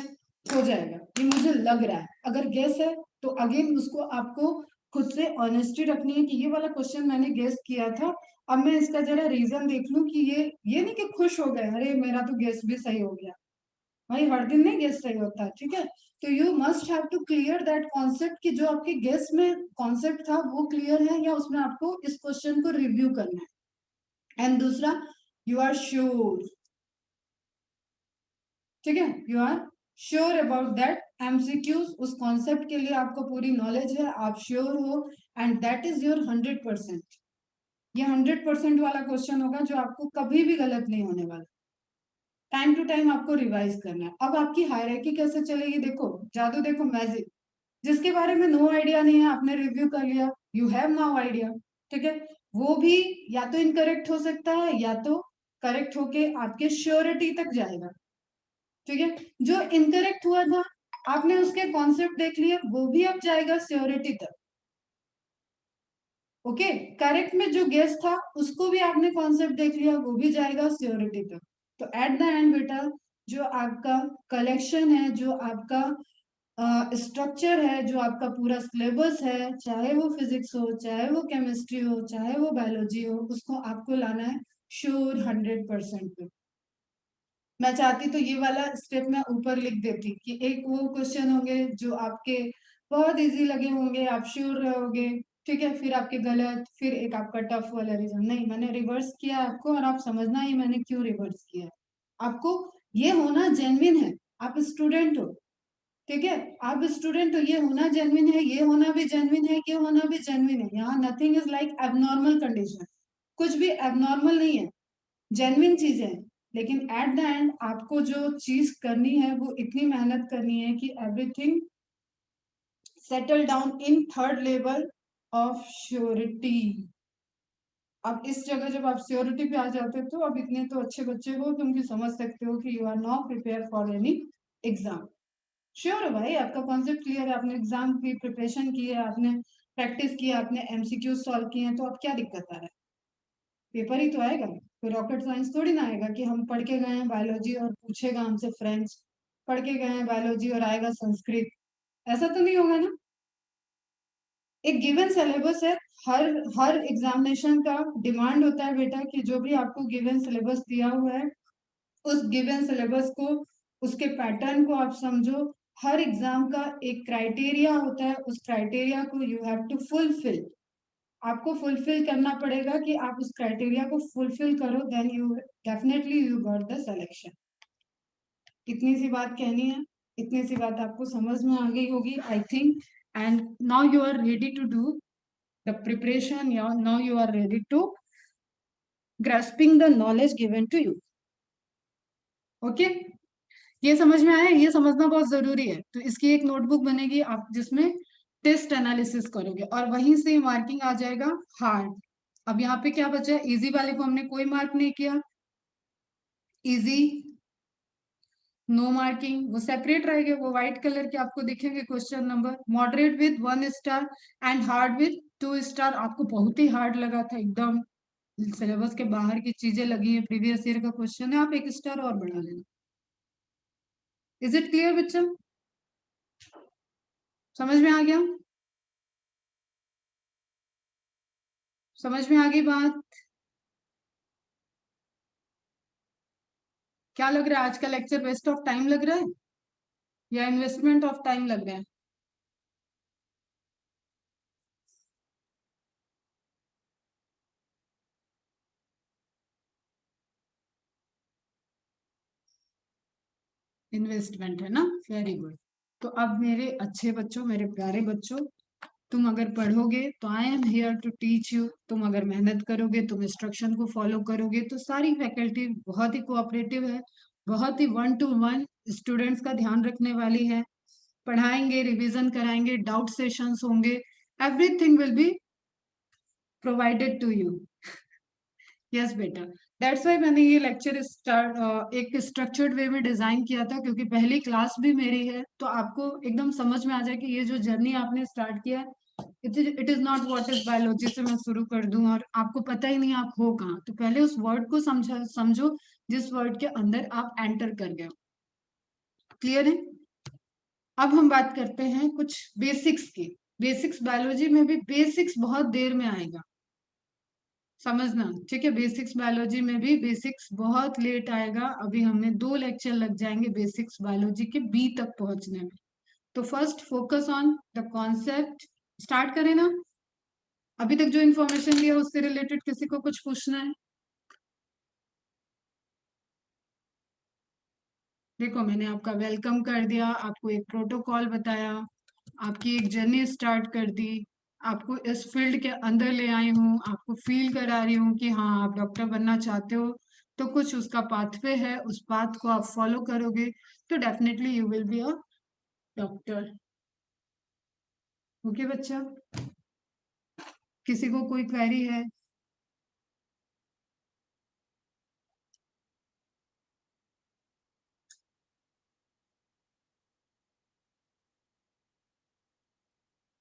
हो जाएगा, ये मुझे लग रहा है। अगर गेस है तो अगेन उसको आपको खुद से ऑनेस्टी रखनी है कि ये वाला क्वेश्चन मैंने गेस किया था, अब मैं इसका जरा रीजन देख लूं कि ये नहीं कि खुश हो गए अरे मेरा तो गेस भी सही हो गया, भाई हर दिन नहीं गेस सही होता। ठीक है, तो you must have to clear that concept कि जो आपके गेस में कॉन्सेप्ट था वो क्लियर है, या उसमें आपको इस क्वेश्चन को रिव्यू करना है। एंड दूसरा, यू आर श्योर। ठीक है, you are sure about that MCQs, उस कॉन्सेप्ट के लिए आपको पूरी नॉलेज है, आप श्योर हो, एंड दैट इज योर 100%। ये 100% वाला क्वेश्चन होगा जो आपको कभी भी गलत नहीं होने वाला। टाइम टू टाइम आपको रिवाइज करना है। अब आपकी हायरार्की कैसे चलेगी, देखो जादू, देखो मैजिक। जिसके बारे में नो आइडिया नहीं है, आपने रिव्यू कर लिया, यू हैव नाउ आइडिया, ठीक है, वो भी या तो इनकरेक्ट हो सकता है या तो करेक्ट होके आपके श्योरिटी तक जाएगा, ठीक है। जो इनकरेक्ट हुआ था, आपने उसके कॉन्सेप्ट देख लिए, वो भी अब जाएगा श्योरिटी तक, ओके। करेक्ट में जो गेस था उसको भी आपने कॉन्सेप्ट देख लिया, वो भी जाएगा श्योरिटी तक। तो एट द एंड बेटा, जो आपका कलेक्शन है, जो आपका स्ट्रक्चर है, जो आपका पूरा सिलेबस है, चाहे वो फिजिक्स हो, चाहे वो केमिस्ट्री हो, चाहे वो बायोलॉजी हो, उसको आपको लाना है श्योर 100% पे। मैं चाहती तो ये वाला स्टेप मैं ऊपर लिख देती कि एक वो क्वेश्चन होंगे जो आपके बहुत इजी लगे होंगे, आप श्योर रहोगे, ठीक है, फिर आपके गलत, फिर एक आपका टफ वाला रीजन। नहीं, मैंने रिवर्स किया आपको, और आप समझना ही मैंने क्यों रिवर्स किया। आपको ये होना जेन्युइन है, आप स्टूडेंट हो, ठीक है, आप स्टूडेंट हो, ये होना जेन्युइन है, ये होना भी जेन्युइन है, ये होना भी जेन्युइन है। यहाँ nothing is like abnormal condition, कुछ भी एबनॉर्मल नहीं है, जेन्युइन चीजें हैं। लेकिन एट द एंड आपको जो चीज करनी है वो इतनी मेहनत करनी है कि everything settle down in third level of surety. अब इस जगह जब आप श्योरिटी पे आ जाते हो तो अब इतने तो अच्छे बच्चे हो तुम भी समझ सकते हो कि you are now prepare for any exam. Sure है भाई, आपका कॉन्सेप्ट क्लियर है, आपने एग्जाम की प्रिपरेशन की है, आपने प्रैक्टिस किया, आपने एमसीक्यू सॉल्व किए हैं, तो अब क्या दिक्कत आ रहा है, पेपर ही तो आएगा, कोई रॉकेट साइंस थोड़ी ना आएगा कि हम पढ़ के गए हैं बायोलॉजी और पूछेगा हमसे फ्रेंच, पढ़ के गए हैं बायोलॉजी और आएगा संस्कृत, ऐसा तो नहीं होगा ना। एक गिवन सिलेबस है, हर हर एग्जामिनेशन का डिमांड होता है बेटा कि जो भी आपको गिवन सिलेबस दिया हुआ है, उस गिवन सिलेबस को, उसके पैटर्न को आप समझो। हर एग्जाम का एक क्राइटेरिया होता है, उस क्राइटेरिया को यू हैव टू फुलफिल, आपको फुलफिल करना पड़ेगा कि आप उस क्राइटेरिया को फुलफिल करो, then you definitely you got the selection. इतनी सी बात कहनी है, इतनी सी बात आपको समझ में आ गई होगी I think, and now you are ready to do the preparation, now you are ready to grasping the knowledge given to you, okay. ये समझ में आया, ये समझना बहुत जरूरी है। तो इसकी एक नोटबुक बनेगी आप जिसमें टेस्ट एनालिसिस करोगे और वहीं से मार्किंग आ जाएगा हार्ड। अब यहाँ पे क्या बचा है, इजी वाले को हमने कोई मार्क नहीं किया, इजी नो मार्किंग, वो सेपरेट रहेंगे, वो व्हाइट कलर के आपको दिखेंगे question number. Moderate with 1 star and hard with 2 star. आपको बहुत ही हार्ड लगा था, एकदम सिलेबस के बाहर की चीजें लगी है, प्रीवियस ईयर का क्वेश्चन है, आप 1 स्टार और बढ़ा लेना। इज इट क्लियर बच्चा, समझ में आ गया, समझ में आ गई बात। क्या लग रहा है, आज का लेक्चर वेस्ट ऑफ टाइम लग रहा है या इन्वेस्टमेंट ऑफ टाइम लग रहा है? इन्वेस्टमेंट है ना, वेरी गुड। तो अब मेरे अच्छे बच्चों, मेरे प्यारे बच्चों, तुम अगर पढ़ोगे तो I am here to teach you. तुम अगर मेहनत करोगे, तुम इंस्ट्रक्शन को फॉलो करोगे, तो सारी फैकल्टी बहुत ही कोऑपरेटिव है, बहुत ही 1 to 1 स्टूडेंट्स का ध्यान रखने वाली है, पढ़ाएंगे, रिवीजन कराएंगे, डाउट सेशंस होंगे, everything will be provided to you. Yes बेटा, दैट्स वाई मैंने ये लेक्चर स्टार्ट एक स्ट्रक्चर्ड वे में डिजाइन किया था, क्योंकि पहली क्लास भी मेरी है, तो आपको एकदम समझ में आ जाए कि ये जो जर्नी आपने स्टार्ट किया है, it is not what is biology से मैं शुरू कर दूं और आपको पता ही नहीं आप हो कहाँ। तो पहले उस वर्ड को समझो जिस वर्ड के अंदर आप एंटर कर गए। क्लियर है? अब हम बात करते हैं कुछ बेसिक्स की। बेसिक्स बायोलॉजी में भी बेसिक्स बहुत देर में आएगा, समझना, ठीक है। बेसिक्स बायोलॉजी में भी बेसिक्स बहुत लेट आएगा, अभी हमें 2 लेक्चर लग जाएंगे बेसिक्स बायोलॉजी के बी तक पहुंचने में। तो first focus on the concept, start करें ना। अभी तक जो इन्फॉर्मेशन दिया उससे रिलेटेड किसी को कुछ पूछना है? देखो, मैंने आपका वेलकम कर दिया, आपको एक प्रोटोकॉल बताया, आपकी एक जर्नी स्टार्ट कर दी, आपको इस फील्ड के अंदर ले आई हूँ, आपको फील करा रही हूँ कि हाँ आप डॉक्टर बनना चाहते हो, तो कुछ उसका पाथवे है, उस पाथ को आप फॉलो करोगे तो definitely you will be a doctor. Okay बच्चा, किसी को कोई क्वेरी है?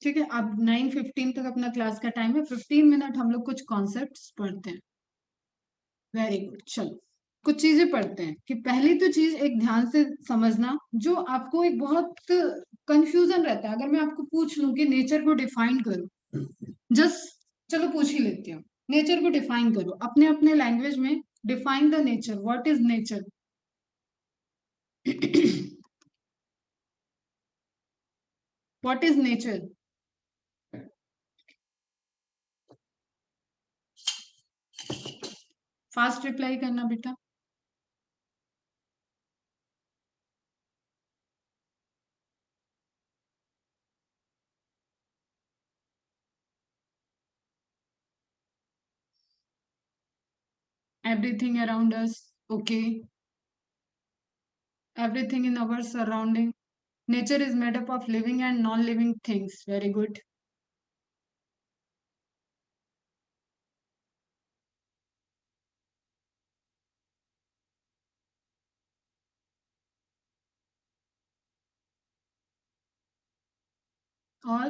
ठीक है, अब 9:15 तक अपना क्लास का टाइम है, 15 मिनट हम लोग कुछ कॉन्सेप्ट्स पढ़ते हैं। वेरी गुड, चलो कुछ चीजें पढ़ते हैं कि पहली तो चीज एक ध्यान से समझना, जो आपको एक बहुत कंफ्यूजन रहता है। अगर मैं आपको पूछ लूं कि नेचर को डिफाइन करो, जस्ट चलो पूछ ही लेती हूँ, नेचर को डिफाइन करो अपने अपने लैंग्वेज में। Define the nature, what is nature? What is nature? Fast reply करना बेटा। Everything around us. Okay. Everything in our surrounding. Nature is made up of living and non-living things. Very good. और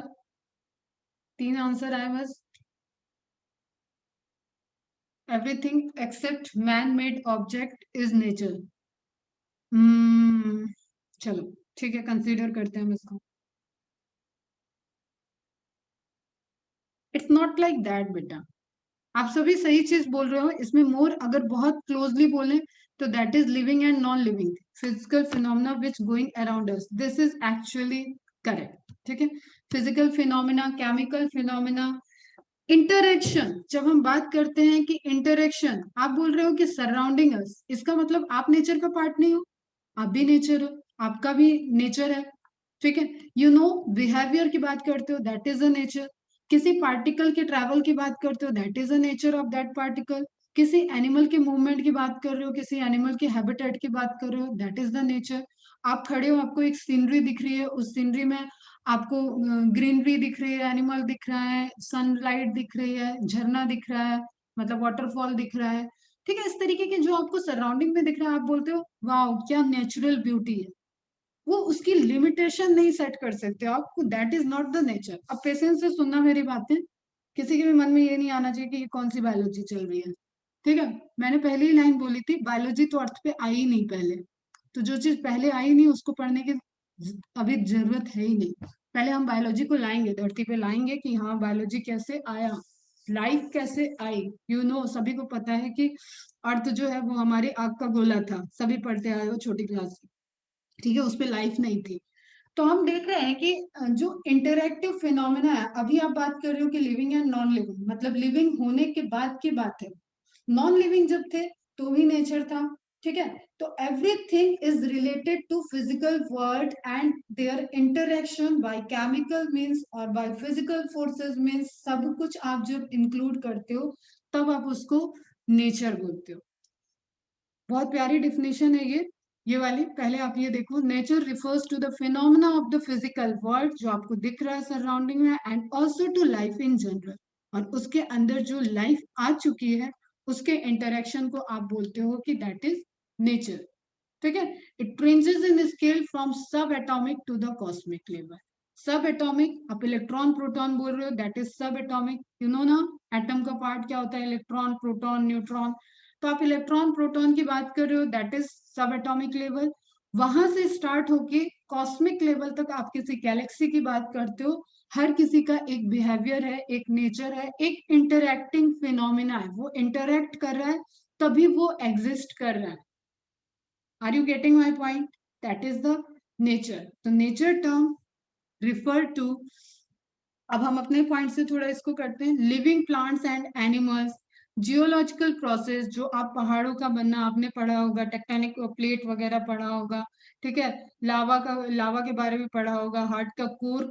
3 answer आए बस। Everything except man-made object is nature. Hmm. चलो ठीक है, consider करते हैं हम इसको। इट्स नॉट लाइक दैट बेटा। आप सभी सही चीज बोल रहे हो, इसमें मोर अगर बहुत क्लोजली बोले तो that is living and non living physical phenomena which going around us, this is actually correct. ठीक है, physical phenomena, chemical phenomena, interaction. जब हम बात करते हैं कि इंटरेक्शन, आप बोल रहे हो कि सराउंडिंग अस, इसका मतलब आप नेचर का पार्ट नहीं हो, आप भी नेचर हो, आपका भी नेचर है। ठीक है, यू नो बिहेवियर की बात करते हो, दैट इज अ नेचर। किसी पार्टिकल के ट्रैवल की बात करते हो, that is a nature of that particle. किसी एनिमल के मूवमेंट की बात कर रहे हो, किसी एनिमल के हैबिटेट की बात कर रहे हो, दैट इज द नेचर। आप खड़े हो, आपको एक सीनरी दिख रही है, उस सीनरी में आपको ग्रीनरी दिख रही है, एनिमल दिख रहा है, सनलाइट दिख रही है, झरना दिख रहा है, मतलब वाटरफॉल दिख रहा है। ठीक है, इस तरीके के जो आपको सराउंडिंग में दिख रहा है, आप बोलते हो वाह क्या नेचुरल ब्यूटी है। वो उसकी लिमिटेशन नहीं सेट कर सकते आप, that is not the nature. अब पेशेंस से सुनना मेरी बातें, किसी के भी मन में ये नहीं आना चाहिए कि ये कौन सी बायोलॉजी चल रही है। ठीक है, मैंने पहली ही लाइन बोली थी, बायोलॉजी तो अर्थ पे आई ही नहीं पहले, तो जो चीज पहले आई नहीं उसको पढ़ने की अभी जरूरत है ही नहीं। पहले हम बायोलॉजी को लाएंगे, धरती पे लाएंगे कि हाँ बायोलॉजी कैसे आया, लाइफ कैसे आई। यू नो सभी को पता है कि अर्थ जो है वो हमारी आग का गोला था, सभी पढ़ते आए हो छोटी क्लास। ठीक है, उस पे लाइफ नहीं थी। तो हम देख रहे हैं कि जो इंटरैक्टिव फिनोमेना है, अभी आप बात कर रहे हो कि लिविंग एंड नॉन लिविंग, मतलब लिविंग होने के बाद की बात है, नॉन लिविंग जब थे तो भी नेचर था। ठीक है, तो everything is related to physical world and their interaction by chemical means और बाय फिजिकल फोर्सेस मींस, सब कुछ आप जब इंक्लूड करते हो तब आप उसको नेचर बोलते हो। बहुत प्यारी डिफिनेशन है ये वाली। पहले आप ये देखो, nature refers to the phenomena of the physical world, जो आपको दिख रहा है सराउंडिंग में, and also to life in general, और उसके अंदर जो लाइफ आ चुकी है उसके इंटरेक्शन को आप बोलते हो कि दैट इज नेचर। ठीक है, it ranges in scale from sub atomic to the cosmic level. Sub atomic, आप इलेक्ट्रॉन प्रोटॉन बोल रहे हो, that is sub atomic. You know ना एटम का पार्ट क्या होता है, इलेक्ट्रॉन प्रोटॉन न्यूट्रॉन। तो आप इलेक्ट्रॉन प्रोटॉन की बात कर रहे हो, that is sub atomic level. वहां से स्टार्ट होके कॉस्मिक लेवल तक आप किसी गैलेक्सी की बात करते हो, हर किसी का एक बिहेवियर है, एक नेचर है, एक इंटरैक्टिंग फिनोमिना है, वो इंटरैक्ट कर रहा है तभी वो एग्जिस्ट कर रहा है। Are you getting my point? That is the nature. तो नेचर टर्म रिफर टू, अब हम अपने पॉइंट से थोड़ा इसको करते हैं, living plants and animals, geological process, जो आप पहाड़ों का बनना आपने पढ़ा होगा, टेक्टोनिक प्लेट वगैरह पढ़ा होगा। ठीक है, लावा के बारे में पढ़ा होगा, हार्ट का कोर,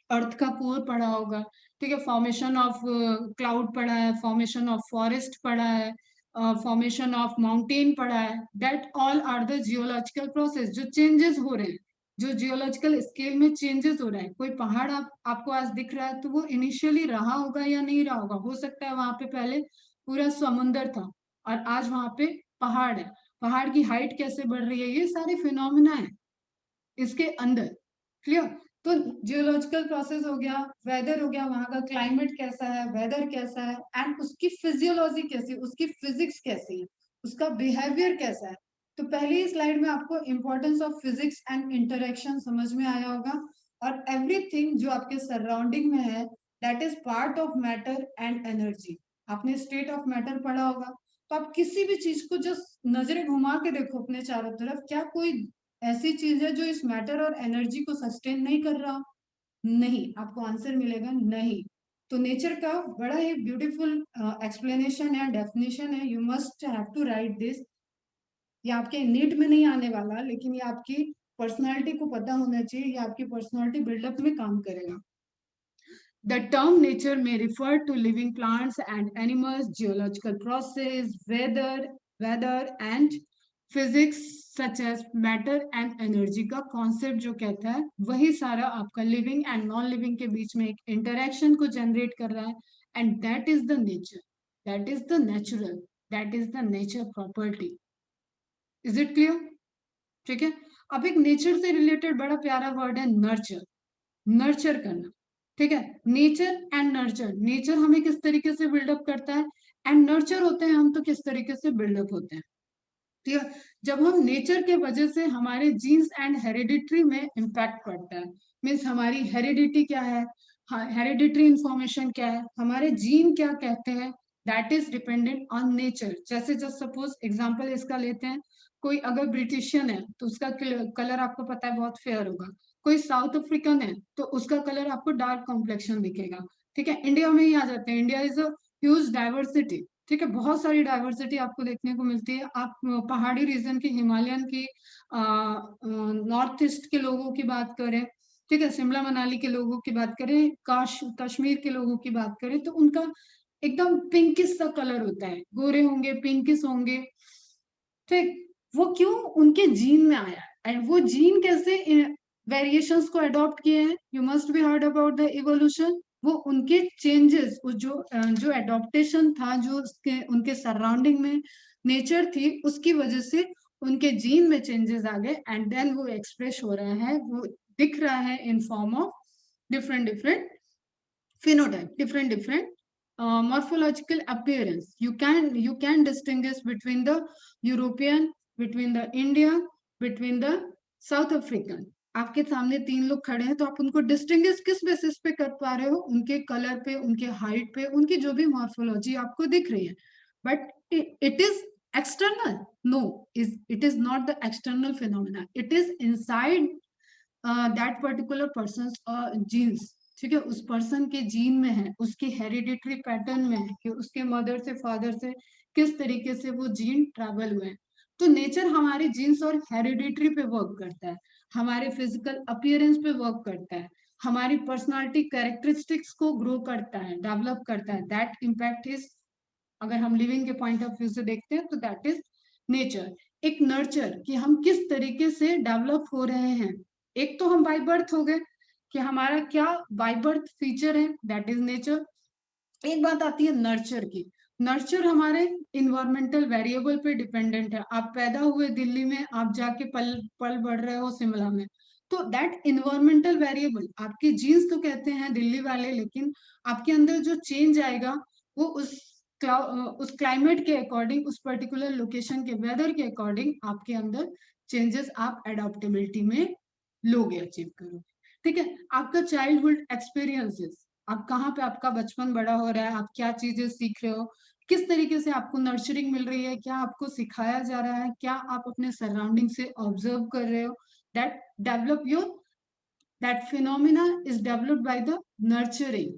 अर्थ का कोर पढ़ा होगा। ठीक है, फॉर्मेशन ऑफ क्लाउड पढ़ा है, फॉर्मेशन ऑफ फॉरेस्ट पढ़ा है, फॉर्मेशन ऑफ माउंटेन पढ़ा है, that all are the geological process, जो चेंजेस हो रहे हैं, जो जियोलॉजिकल स्केल में चेंजेस हो रहा है। कोई पहाड़ आपको आज दिख रहा है तो वो इनिशियली रहा होगा या नहीं रहा होगा, हो सकता है वहां पे पहले पूरा समुंदर था और आज वहां पे पहाड़ है। पहाड़ की हाइट कैसे बढ़ रही है, ये सारे फिनोमिना है इसके अंदर। क्लियर? तो जियोलॉजिकल प्रोसेस हो गया, वेदर हो गया, वहां का क्लाइमेट कैसा है, वेदर कैसा है, एंड उसकी फिजियोलॉजी कैसी है, उसकी फिजिक्स कैसी है, उसका बिहेवियर कैसा है। तो पहली स्लाइड में आपको importance of physics and interaction समझ में आया होगा, और एवरीथिंग जो आपके सराउंडिंग में है that is part of matter and energy. आपने स्टेट ऑफ मैटर पढ़ा होगा, तो आप किसी भी चीज को जस्ट नजरें घुमा के देखो अपने चारों तरफ, क्या कोई ऐसी चीज है जो इस मैटर और एनर्जी को सस्टेन नहीं कर रहा? नहीं, आपको आंसर मिलेगा नहीं। तो नेचर का बड़ा ही ब्यूटीफुल एक्सप्लेनेशन है, डेफिनेशन है, you must have to write this. ये आपके नीट में नहीं आने वाला, लेकिन ये आपकी पर्सनालिटी को पता होना चाहिए, ये आपकी पर्सनालिटी बिल्डअप में काम करेगा। The term nature may refer to living plants and animals, geological process, weather and physics such as matter and energy का concept जो कहता है वही सारा आपका living and non living के बीच में एक interaction को generate कर रहा है, and that is the nature, that is the natural, that is the nature property. Is it clear? ठीक है। अब एक नेचर से रिलेटेड बड़ा प्यारा वर्ड है नर्चर, नर्चर करना। ठीक है, नेचर एंड नर्चर, नेचर हमें किस तरीके से बिल्डअप करता है एंड नर्चर होते हैं हम तो किस तरीके से बिल्डअप होते हैं। ठीक है, जब हम नेचर के वजह से हमारे जीन्स एंड हेरिडिटरी में इम्पैक्ट पड़ता है, मीन्स हमारी हेरिडिटी क्या है, हेरिडिटरी इंफॉर्मेशन क्या है, हमारे जीन क्या कहते हैं, that is dependent on nature. जैसे जस्ट सपोज एग्जांपल इसका लेते हैं, कोई अगर ब्रिटिशियन है तो उसका कलर आपको पता है बहुत फेयर होगा, कोई साउथ अफ्रीकन है तो उसका कलर आपको डार्क कॉम्प्लेक्शन दिखेगा। ठीक है, इंडिया में ही आ जाते हैं, India is a huge diversity. ठीक है, बहुत सारी डाइवर्सिटी आपको देखने को मिलती है। आप पहाड़ी रीजन की, हिमालयन की, नॉर्थ ईस्ट के लोगों की बात करें, ठीक है, शिमला मनाली के लोगों की बात करें, कश्मीर के लोगों की बात करें, तो उनका एकदम पिंकिश सा कलर होता है, गोरे होंगे, पिंकिश होंगे। ठीक, वो क्यों? उनके जीन में आया है। एंड वो जीन कैसे वेरिएशंस को अडॉप्ट किए हैं, you must be heard about the evolution. वो उनके चेंजेस, जो एडॉप्टेशन था, जो उसके उनके सराउंडिंग में नेचर थी, उसकी वजह से उनके जीन में चेंजेस आ गए, एंड देन वो एक्सप्रेस हो रहा है, वो दिख रहा है in form of different different phenotype, different morphological appearance. You can distinguish between the European, between the India, between the South African. आपके सामने तीन लोग खड़े हैं तो आप उनको डिस्टिंग्विश किस बेसिस पे कर पा रहे हो? उनके कलर पे, उनके हाइट पे, उनकी जो भी मॉर्फोलॉजी आपको दिख रही है। But it is external? No, it is not the external phenomena, it is inside that particular person genes. ठीक है, उस पर्सन के जीन में है, उसके हेरिडिटरी पैटर्न में है कि उसके मदर से, फादर से किस तरीके से वो जीन ट्रैवल हुए हैं। तो नेचर हमारे जीन्स और हेरिडिटरी पे वर्क करता है, हमारे फिजिकल अपीयरेंस पे वर्क करता है, हमारी पर्सनालिटी कैरेक्टरिस्टिक्स को ग्रो करता है, डेवलप करता है। दैट इम्पैक्ट इज, अगर हम लिविंग के पॉइंट ऑफ व्यू से देखते हैं तो दैट इज नेचर। एक नर्चर, कि हम किस तरीके से डेवलप हो रहे हैं। एक तो हम बाय बर्थ हो गए, कि हमारा क्या बाय बर्थ फीचर है, दैट इज नेचर। एक बात आती है नर्चर की, नर्चर हमारे इन्वायरमेंटल वेरिएबल पे डिपेंडेंट है। आप पैदा हुए दिल्ली में, आप जाके पल पल बढ़ रहे हो शिमला में, तो दैट इन्वायरमेंटल वेरिएबल, आपके जीन्स तो कहते हैं दिल्ली वाले, लेकिन आपके अंदर जो चेंज आएगा वो उस क्लाइमेट के अकॉर्डिंग, उस पर्टिकुलर लोकेशन के वेदर के अकॉर्डिंग आपके अंदर चेंजेस आप एडॉप्टेबिलिटी में लोगे, अचीव करोगे। ठीक है, आपका चाइल्डहुड एक्सपीरियंसेस, आप कहाँ पे आपका बचपन बड़ा हो रहा है, आप क्या चीजें सीख रहे हो, किस तरीके से आपको नर्चरिंग मिल रही है, क्या आपको सिखाया जा रहा है, क्या आप अपने सराउंडिंग से ऑब्जर्व कर रहे हो, that develop your, that phenomena is developed by the nurturing,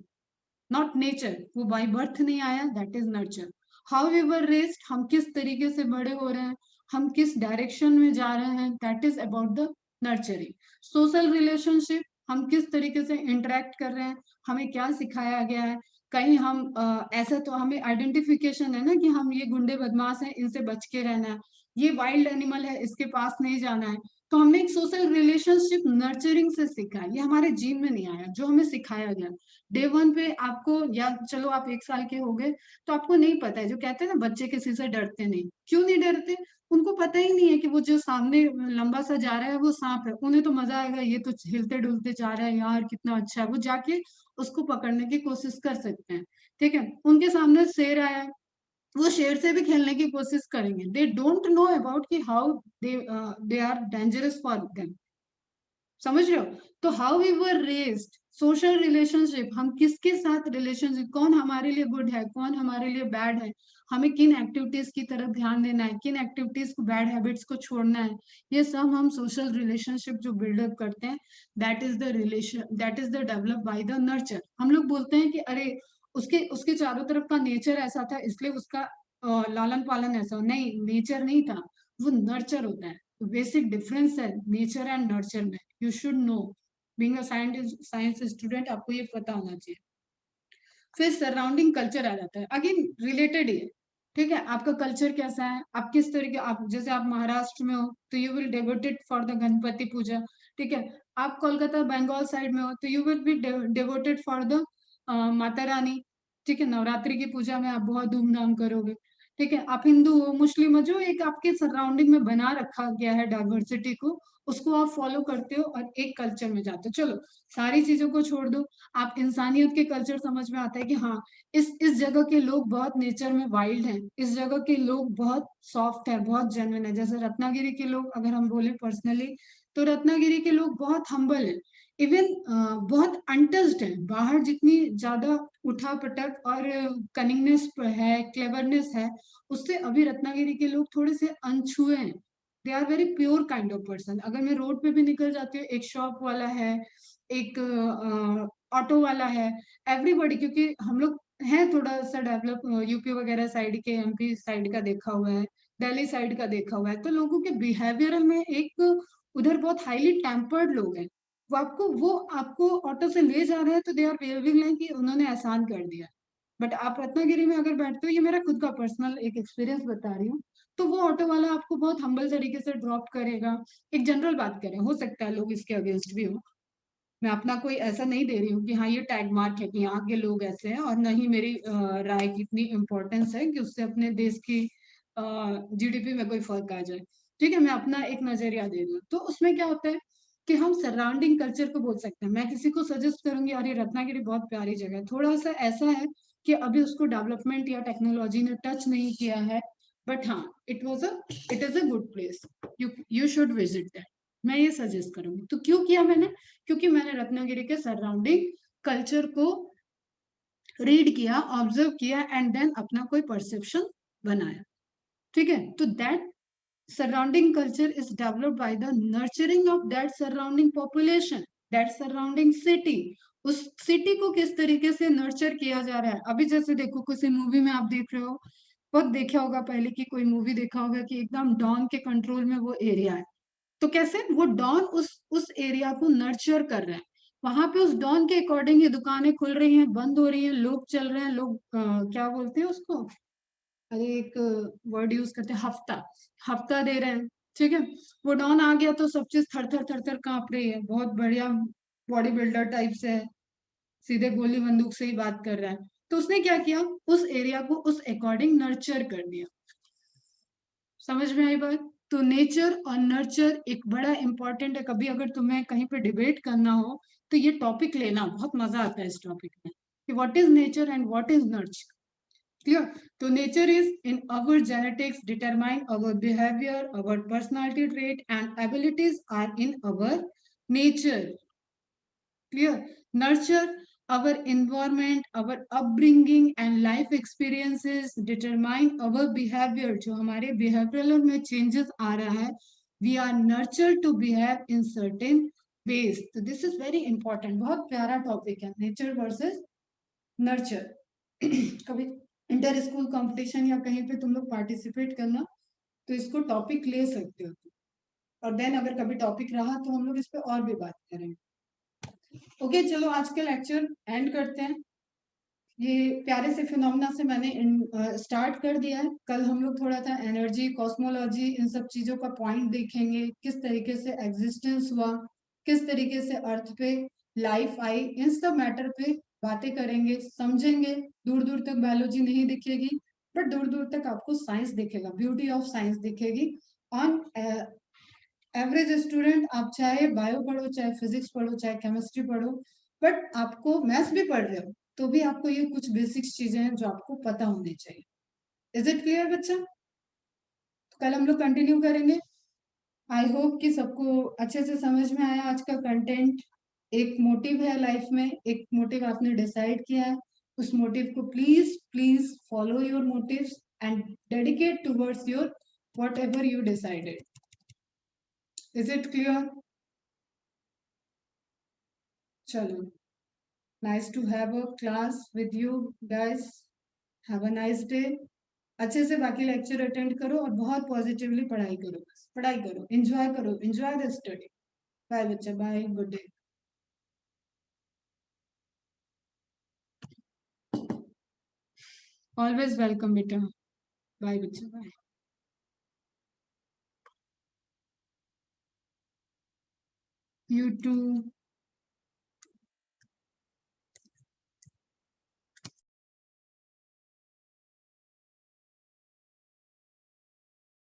not nature. वो बाय बर्थ नहीं आया, that is nurture. How we were raised, हम किस तरीके से बड़े हो रहे हैं, हम किस डायरेक्शन में जा रहे हैं, that is about the nurturing. Social relationship, हम किस तरीके से इंटरेक्ट कर रहे हैं, हमें क्या सिखाया गया है, कहीं हम ऐसा तो हमें आइडेंटिफिकेशन है ना कि हम ये गुंडे बदमाश हैं, इनसे बच के रहना है, ये वाइल्ड एनिमल है, इसके पास नहीं जाना है। तो हमने एक सोशल रिलेशनशिप नर्चरिंग से सीखा है, ये हमारे जीन में नहीं आया, जो हमें सिखाया गया। डे वन पे आपको, या चलो आप 1 साल के हो गए तो आपको नहीं पता है, जो कहते हैं ना बच्चे किसी से डरते नहीं, क्यों नहीं डरते? उनको पता ही नहीं है कि वो जो सामने लंबा सा जा रहा है वो सांप है, उन्हें तो मजा आएगा, ये तो हिलते डुलते जा रहा है यार, कितना अच्छा है, वो जाके उसको पकड़ने की कोशिश कर सकते हैं। ठीक है, उनके सामने शेर आया है, वो शेर से भी खेलने की कोशिश करेंगे। दे डोंट नो अबाउट कि how they are dangerous for them. समझ रहे हो? तो how we were raised, social relationship, हम किसके साथ रिलेशनशिप, कौन हमारे लिए गुड है, कौन हमारे लिए बैड है, हमें किन एक्टिविटीज की तरफ ध्यान देना है, किन एक्टिविटीज को, बैड हैबिट्स को छोड़ना है, ये सब हम सोशल रिलेशनशिप जो बिल्डअप करते हैं, that is the relation, that is the develop by the nurture. हम लोग बोलते हैं कि अरे उसके उसके चारों तरफ का नेचर ऐसा था इसलिए उसका लालन पालन ऐसा, नहीं, नेचर नहीं था, वो नर्चर होता है। बेसिक डिफरेंस है नेचर एंड नर्चर में, you should know, being a science student आपको ये पता होना चाहिए। फिर सराउंडिंग कल्चर आ जाता है, अगेन रिलेटेड ही है। ठीक है, आपका कल्चर कैसा है, आप किस तरीके, आप जैसे आप महाराष्ट्र में हो तो you will devoted for the Ganpati puja. ठीक है, आप कोलकाता बंगाल साइड में हो तो you will be devoted for the Mata Rani. ठीक है, नवरात्रि की पूजा में आप बहुत धूमधाम करोगे। ठीक है, आप हिंदू हो, मुस्लिम हो, जो एक आपके सराउंडिंग में बना रखा गया है डाइवर्सिटी को, उसको आप फॉलो करते हो और एक कल्चर में जाते हो। चलो सारी चीजों को छोड़ दो, आप इंसानियत के कल्चर समझ में आता है कि हाँ, इस जगह के लोग बहुत नेचर में वाइल्ड हैं, इस जगह के लोग बहुत सॉफ्ट है, बहुत जेन्युइन है। जैसे रत्नागिरी के लोग अगर हम बोले पर्सनली, तो रत्नागिरी के लोग बहुत हम्बल है, इवन बहुत अनटच्ड है। बाहर जितनी ज्यादा उठा पटक और कनिंगनेस है, क्लेवरनेस है, उससे अभी रत्नागिरी के लोग थोड़े से अनछुए हैं। They are very pure kind of person. अगर मैं रोड पे भी निकल जाती हूँ, एक शॉप वाला है, एक ऑटो वाला है, एवरीबॉडी, क्योंकि हम लोग हैं थोड़ा सा डेवलप, यूपी वगैरह साइड के, एमपी साइड का देखा हुआ है, दिल्ली साइड का देखा हुआ है, तो लोगों के बिहेवियर में एक, उधर बहुत हाईली टेम्पर्ड लोग हैं। वो आपको ऑटो से ले जा रहे हैं तो दे आर बिहेविंग लाइक कि उन्होंने एहसान कर दिया। बट आप रत्नागिरी में अगर बैठते हो, ये मेरा खुद का पर्सनल एक एक्सपीरियंस बता रही हूँ, तो वो ऑटो वाला आपको बहुत हम्बल तरीके से ड्रॉप करेगा। एक जनरल बात करें, हो सकता है लोग इसके अगेंस्ट भी हो, मैं अपना कोई ऐसा नहीं दे रही हूँ कि हाँ ये टैग मार्क है कि यहाँ के लोग ऐसे हैं, और न ही मेरी राय की इतनी इम्पोर्टेंस है कि उससे अपने देश की जीडीपी में कोई फर्क आ जाए। ठीक है, मैं अपना एक नजरिया दे रही हूँ। तो उसमें क्या होता है कि हम सराउंडिंग कल्चर को बोल सकते हैं। मैं किसी को सजेस्ट करूंगी अरे रत्नागिरी बहुत प्यारी जगह है, थोड़ा सा ऐसा है कि अभी उसको डेवलपमेंट या टेक्नोलॉजी ने टच नहीं किया है, बट हाँ, it is a good place, you should visit. मैं ये सजेस्ट करूंगी। तो क्यों किया मैंने? क्योंकि मैंने रत्नागिरी के सराउंडिंग कल्चर को रीड किया, ऑब्जर्व किया, एंड देन अपना कोई परसेप्शन बनाया। ठीक है, तो that surrounding culture is developed by the nurturing of that surrounding population, that surrounding city. उस सिटी को किस तरीके से नर्चर किया जा रहा है। अभी जैसे देखो, किसी मूवी में आप देख रहे हो, बहुत देखा होगा पहले की कोई मूवी देखा होगा कि एकदम डॉन के कंट्रोल में वो एरिया है, तो कैसे वो डॉन उस एरिया को नर्चर कर रहा है। वहां पे उस डॉन के अकॉर्डिंग ये दुकानें खुल रही हैं, बंद हो रही हैं, लोग चल रहे हैं, लोग क्या बोलते हैं उसको, अरे एक वर्ड यूज करते हैं, हफ्ता, हफ्ता दे रहे हैं। ठीक है, वो डॉन आ गया तो सब चीज थर थर थर थर कांप रही है, बहुत बढ़िया बॉडी बिल्डर टाइप से है, सीधे गोली बंदूक से ही बात कर रहा है। तो उसने क्या किया, उस एरिया को उस अकॉर्डिंग नर्चर कर दिया। समझ में आई बात? तो नेचर और नर्चर एक बड़ा इंपॉर्टेंट है। कभी अगर तुम्हें कहीं पे डिबेट करना हो तो ये टॉपिक लेना, बहुत मजा आता है इस टॉपिक में, कि what is nature and what is nurture. Clear? तो nature is in our genetics determine our behaviour, our personality trait and abilities are in our nature. Clear? Nurture our environment, our upbringing and life experiences determine our behavior. जो हमारे behavioral में changes आ रहा है, we are nurtured to behave in certain ways. तो this is very important. बहुत प्यारा topic है, nature versus nurture. कभी इंटर स्कूल कंपटीशन या कहीं पे तुम लोग पार्टिसिपेट करना तो इसको टॉपिक ले सकते हो, और देन अगर कभी टॉपिक रहा तो हम लोग इस पे और भी बात करेंगे। ओके, चलो आज का लेक्चर एंड करते हैं। ये प्यारे से फिनोमिना से मैंने स्टार्ट कर दिया है। कल हम लोग थोड़ा सा एनर्जी, कॉस्मोलॉजी, इन सब चीजों का पॉइंट देखेंगे, किस तरीके से एग्जिस्टेंस हुआ, किस तरीके से अर्थ पे लाइफ आई, इन सब मैटर पे बातें करेंगे, समझेंगे। दूर दूर तक बायोलॉजी नहीं दिखेगी, बट दूर दूर तक आपको साइंस दिखेगा, ब्यूटी ऑफ साइंस दिखेगी। ऑन एवरेज स्टूडेंट, आप चाहे बायो पढ़ो, चाहे फिजिक्स पढ़ो, चाहे केमिस्ट्री पढ़ो, बट आपको मैथ्स भी पढ़ रहे हो तो भी आपको ये कुछ बेसिक्स चीजें हैं जो आपको पता होनी चाहिए। इज इट क्लियर बच्चा? तो कल हम लोग कंटिन्यू करेंगे। आई होप कि सबको अच्छे से समझ में आया आज का कंटेंट। एक मोटिव है लाइफ में, एक मोटिव आपने डिसाइड किया है, उस मोटिव को please please follow your motives and dedicate towards your whatever you decided. Is it clear? चलो, nice to have a class with you guys. Have a nice day. अच्छे से बाकी lecture attend करो और बहुत positively पढ़ाई करो, बस पढ़ाई करो, एंजॉय करो, एंजॉय द स्टडी। बाय बच्चा, bye, good day. Always welcome बेटा। बाय बच्चा, बाय। You to.